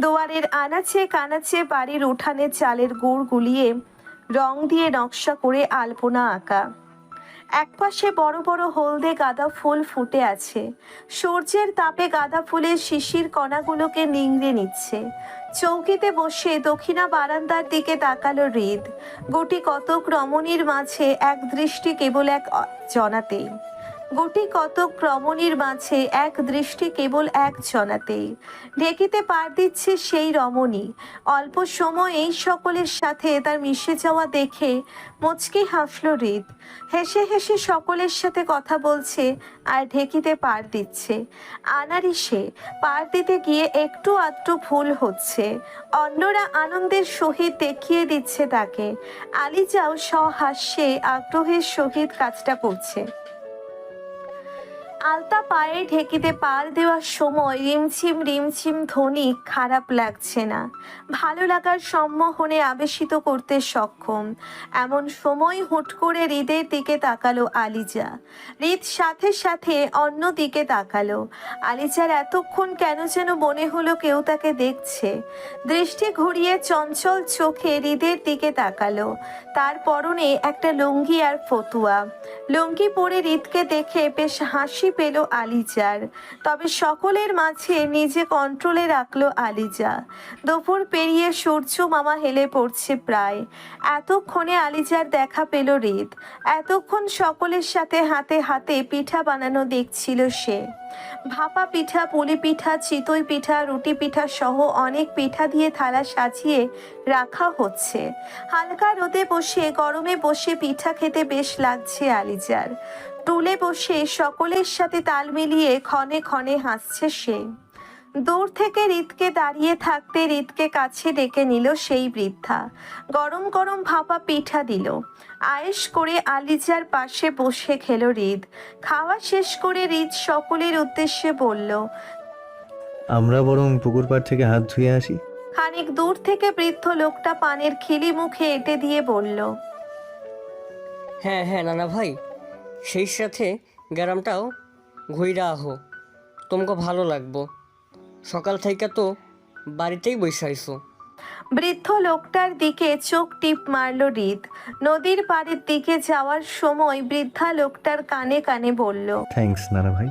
দুয়ারের আনাচে কানাচে বাড়ির উঠানে চালের গুড় গুলিয়ে রং দিয়ে নকশা করে আলপনা আঁকা। একপাশে বড় বড় হলদে গাঁদা ফুল ফুটে আছে। সূর্যের তাপে গাঁদা ফুলের শিশির কণাগুলোকে নিংড়ে নিচ্ছে। চৌকিতে বসে দক্ষিণা বারান্দার দিকে তাকালো হৃদ। গুটি কতক রমণীর মাঝে এক দৃষ্টি কেবল এক জনাতেই। ঢেকিতে পার দিচ্ছে সেই রমণী। অল্প সময়েই সকলের সাথে তার মিশে যাওয়া দেখে মুচকি হাসলো হৃদ। হেসে হেসে সকলের সাথে কথা বলছে আর ঢেকিতে পার দিচ্ছে। আনাড়ি সে, পার দিতে গিয়ে একটু আধটু ভুল হচ্ছে। অন্যরা আনন্দের সহিত দেখিয়ে দিচ্ছে তাকে। আলিজাও সহাস্যে আগ্রহের সহিত কাজটা করছে। আলতা পায়ে ঢেকিতে পার দেওয়ার সময় রিমঝিম রিমঝিম ধ্বনি খারাপ লাগছে না, ভালো লাগার সম্মোহনে আবেশিত করতে সক্ষম। এমন সময় হুট করে হৃদের দিকে তাকালো আলিজা। হৃদ সাথে সাথে অন্য দিকে তাকালো। আলিজার এতক্ষণ কেন যেন মনে হলো কেউ তাকে দেখছে। দৃষ্টি ঘুরিয়ে চঞ্চল চোখে হৃদের দিকে তাকালো। তার পরনে একটা লুঙ্গি আর ফতুয়া। লুঙ্গি পরে হৃদকে দেখে বেশ হাসি হাসি পেল আলিজার। তবে সকলের মাঝে নিজে কন্ট্রোলে রাখলো আলিজা। দুপুর পেরিয়ে সূর্য মামা হেলে পড়ছে প্রায়। এতক্ষণে আলিজার দেখা পেল হৃদ। এতক্ষণ সকলের সাথে হাতে হাতে পিঠা বানানো দেখছিল সে। ভাপা পিঠা, পুলি পিঠা, চিতই পিঠা, রুটি পিঠা সহ অনেক পিঠা দিয়ে থালা সাজিয়ে রাখা হচ্ছে। হালকা রোদে বসে গরমে বসে পিঠা খেতে বেশ লাগছে আলিজার। টুলে বসে সকলের সাথে তাল মিলিয়ে ক্ষণে ক্ষণে হাসছে সে। দূর থেকে হৃদকে দাঁড়িয়ে থাকতে হৃদকে কাছে ডেকে নিল সেই বৃদ্ধা। গরম গরম ভাপা পিঠা দিল। আয়েশ করে আলিজার পাশে বসে খেল হৃদ। খাওয়া শেষ করে হৃদ সকলের উদ্দেশ্যে বলল, আমরা বরং পুকুর পাড় থেকে হাত ধুয়ে আসি। খানিক দূর থেকে বৃদ্ধ লোকটা পানের খিলি মুখে এঁটে দিয়ে বলল, হ্যাঁ হ্যাঁ নানা ভাই, সেই সাথে গ্রামটাও ঘুইরা আহো, তোমাকে ভালো লাগবো। সকাল থেকে তো বাড়িতেই বসে। বৃদ্ধ লোকটার দিকে চোখ টিপ মারল হৃদ। নদীর পাড়ের দিকে যাওয়ার সময় বৃদ্ধা লোকটার কানে কানে বলল, থ্যাঙ্কস নানা ভাই।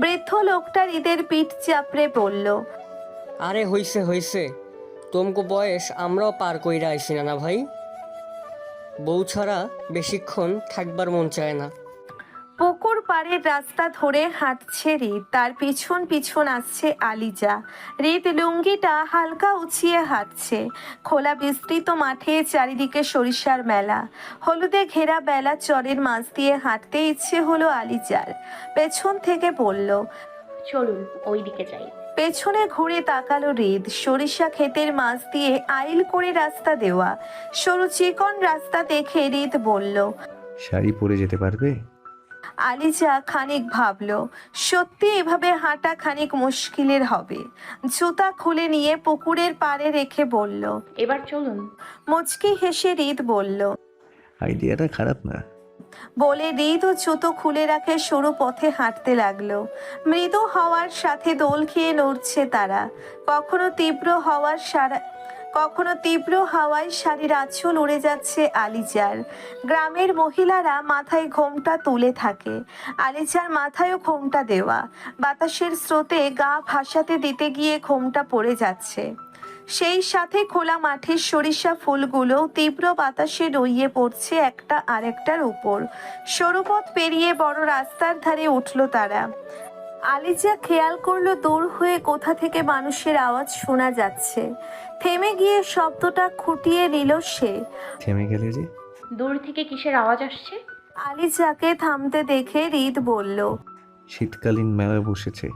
বৃদ্ধ লোকটা হৃদের পিঠ চাপড়ে বলল, আরে হইছে হইছে, তোমাকে বয়স আমরাও পার কইরা আইছি নানা ভাই। বউ ছাড়া বেশিক্ষণ থাকবার মন চায় না। পুকুর পাড়ের রাস্তা ধরে হাঁটছে হৃদ। তার পিছন পিছন আসছে আলিজা। হৃদ লুঙ্গিটা হালকা উঁচিয়ে হাঁটছে। খোলা বিস্তৃত মাঠে চারিদিকে সরিষার মেলা। হলুদে ঘেরা বেলা চরের মাছ দিয়ে হাঁটতে ইচ্ছে হলো আলিজার। পেছন থেকে বলল, চলুন ওই দিকে যাই। পেছনে ঘুরে তাকালো হৃদ। সরিষা ক্ষেতের মাছ দিয়ে আইল করে রাস্তা দেওয়া সরু চিকন রাস্তা দেখে হৃদ বলল, শাড়ি পরে যেতে পারবে? আলিজা খানিক ভাবল, সত্যি এভাবে হাঁটা খানিক মুশকিলের হবে। জুতা খুলে নিয়ে পুকুরের পাড়ে রেখে বলল, এবার চলুন। মুচকি হেসে হৃদ বলল, আইডিয়াটা খারাপ না। বলে হৃদ ও জুতো খুলে রাখে সরু পথে হাঁটতে লাগলো। মৃদু হওয়ার সাথে দোল খেয়ে নড়ছে তারা। কখনো তীব্র হাওয়ায় শাড়ির আঁচল উড়ে যাচ্ছে আলিজার। গ্রামের মহিলারা মাথায় ঘোমটা তুলে থাকে। আলিজার মাথায়ও ঘোমটা দেওয়া। বাতাসের স্রোতে গা ভাসাতে দিতে গিয়ে ঘোমটা পড়ে যাচ্ছে। সেই সাথে খোলা মাঠের সরিষা ফুলগুলো তীব্র বাতাসে রইয়ে পড়ছে একটা আরেকটার উপর। সরু পথ পেরিয়ে বড় রাস্তার ধারে উঠল তারা। আলিজা খেয়াল করলো দূর হয়ে কোথা থেকে মানুষের আওয়াজ শোনা যাচ্ছে। থেমে গিয়ে শব্দটা খুঁটিয়ে নিল সে। থেমে গেলে যে? দূর থেকে কিসের আওয়াজ আসছে? আলিজাকে থামতে দেখে হৃদ বলল, শীতকালীন মেলা বসেছে।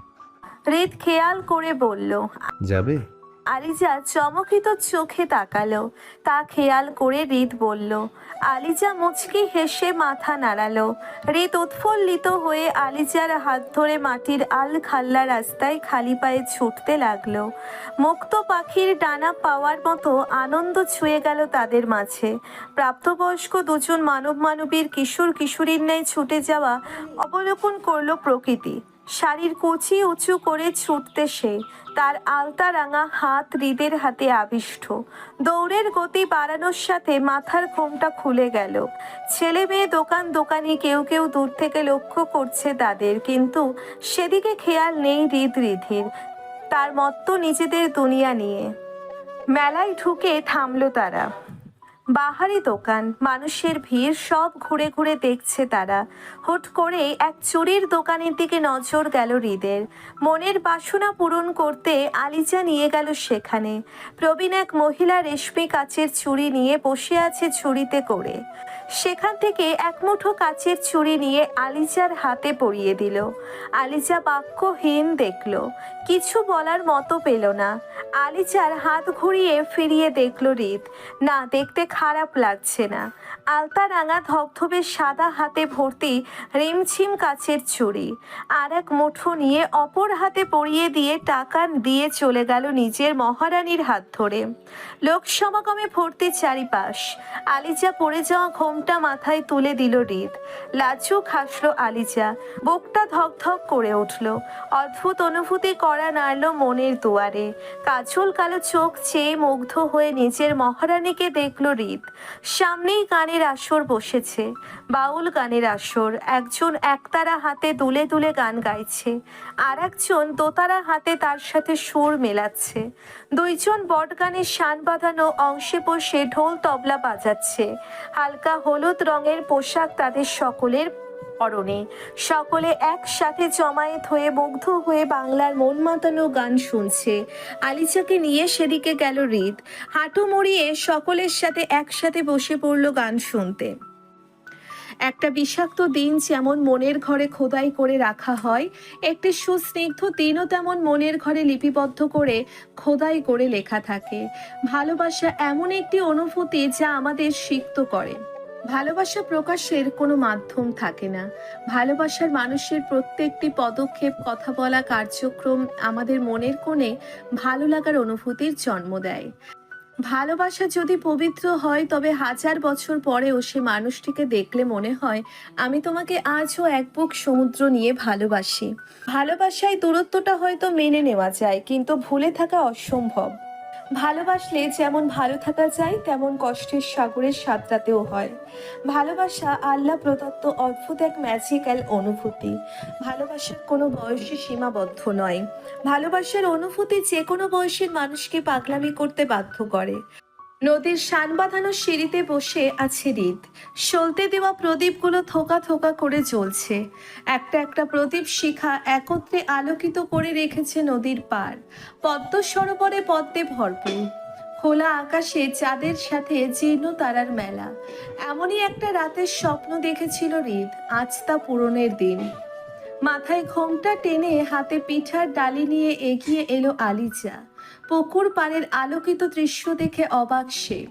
হৃদ খেয়াল করে বলল, যাবে? আলিজা চমকিত চোখে তাকালো। তা খেয়াল করে হৃদ বলল। আলিজা মুচকি হেসে মাথা নাড়ালো। হৃদ উৎফুল্লিত হয়ে আলিজার হাত ধরে মাটির আল খাল্লা রাস্তায় খালি পায়ে ছুটতে লাগলো। মুক্ত পাখির ডানা পাওয়ার মতো আনন্দ ছুঁয়ে গেল তাদের মাঝে। প্রাপ্তবয়স্ক দুজন মানবীর কিশোর কিশোরীর ন্যায় ছুটে যাওয়া অবলোকন করলো প্রকৃতি। শাড়ির কুচি উঁচু করে ছুটতে সে। তার আলতা রাঙা হাত হৃদের হাতে আবিষ্ট। দৌড়ের গতি বাড়ানোর সাথে মাথার ঘোমটা খুলে গেল। ছেলে মেয়ে দোকান দোকানি কেউ কেউ দূর থেকে লক্ষ্য করছে তাদের, কিন্তু সেদিকে খেয়াল নেই হৃদের। তার মত্ত নিজেদের দুনিয়া নিয়ে। মেলায় ঢুকে থামলো তারা। বাহারি দোকান, মানুষের ভিড়, সব ঘুরে ঘুরে দেখছে তারা। হুট করে এক চুড়ির দোকানের দিকে নজর গেল হৃদের। মনের বাসনা পূরণ করতে আলিজা নিয়ে গেল সেখানে। প্রবীণ এক মহিলা রেশমি কাচের চুড়ি নিয়ে বসে আছে ঝুড়িতে করে। সেখান থেকে এক মুঠো কাচের চুড়ি নিয়ে আলিজার হাতে পরিয়ে দিল। আলিজা বাক্যহীন দেখল, কিছু বলার মতো পেল না। আলিজার হাত ঘুরিয়ে ফিরিয়ে দেখল হৃদ। না, দেখতে খারাপ লাগছে না। আলতা রাঙা ধবধবে সাদা হাতে ভর্তি রিমঝিম কাচের চুড়ি। আর এক মুঠো নিয়ে অপর হাতে পরিয়ে দিয়ে টাকা দিয়ে চলে গেল নিজের মহারানীর হাত ধরে। লোক সমাগমে ভর্তি চারিপাশ। আলিজা পড়ে যাওয়া ঘোমটা মাথায় তুলে দিল হৃদ। লাজুক হাসলো আলিজা। বুকটা ধকধক করে উঠল। অদ্ভুত অনুভূতি করা নাড়ল মনের দুয়ারে। কাজল কালো চোখ চেয়ে মুগ্ধ হয়ে নিজের মহারানীকে দেখল হৃদ। সামনেই কানে গানের আসর বসেছে, বাউল গানের আসর। একজন একতারা হাতে দুলে দুলে গান গাইছে, আর একজন দোতারা হাতে তার সাথে সুর মেলাচ্ছে। দুইজন বটগানের শান বাঁধানো অংশে বসে ঢোল তবলা বাজাচ্ছে। হালকা হলুদ রঙের পোশাক তাদের সকলের পরনে। সকলে একসাথে জমায়েত হয়ে মুগ্ধ হয়ে বাংলার মন মাতানো গান শুনছে। আলিজাকে নিয়ে সেদিকে গেল হৃদ। হাঁটু মুড়িয়ে সকলের সাথে একসাথে বসে পড়ল গান শুনতে। একটা বিষাক্ত দিন যেমন মনের ঘরে খোদাই করে রাখা হয়, একটি সুস্নিগ্ধ দিনও তেমন মনের ঘরে লিপিবদ্ধ করে খোদাই করে লেখা থাকে। ভালোবাসা এমন একটি অনুভূতি যা আমাদের সিক্ত করে। ভালোবাসা প্রকাশের কোনো মাধ্যম থাকে না। ভালোবাসার মানুষের প্রত্যেকটি পদক্ষেপ, কথা বলা, কার্যক্রম আমাদের মনের কোণে ভালো লাগার অনুভূতির জন্ম দেয়। ভালোবাসা যদি পবিত্র হয় তবে হাজার বছর পরেও সে মানুষটিকে দেখলে মনে হয় আমি তোমাকে আজও এক বুক সমুদ্র নিয়ে ভালোবাসি। ভালোবাসায় দূরত্বটা হয়তো মেনে নেওয়া যায়, কিন্তু ভুলে থাকা অসম্ভব। ভালোবাসলে যেমন ভালো থাকা যায় তেমন কষ্টের সাগরের সাঁতরাতেও হয়। ভালোবাসা আল্লাহ প্রদত্ত অদ্ভুত এক ম্যাজিক্যাল অনুভূতি। ভালোবাসার কোনো বয়সে সীমাবদ্ধ নয়। ভালোবাসার অনুভূতি যে কোনো বয়সের মানুষকে পাগলামি করতে বাধ্য করে। নদীর শান বাঁধানো সিঁড়িতে বসে আছে হৃদ। সলতে দেওয়া প্রদীপগুলো থোকা থোকা করে জ্বলছে। একটা একটা প্রদীপ শিখা একত্রে আলোকিত করে রেখেছে নদীর পার। পদ্ম সরোবরে পদ্মে ভরপুর। খোলা আকাশে চাঁদের সাথে জীর্ণ তারার মেলা। এমনই একটা রাতের স্বপ্ন দেখেছিল হৃদ। আজ তা পূরণের দিন। মাথায় ঘোমটা টেনে হাতে পিঠার ডালি নিয়ে এগিয়ে এলো আলিজা। পুকুর পাড়ের আলোকিত দৃশ্য দেখে অবাক সে।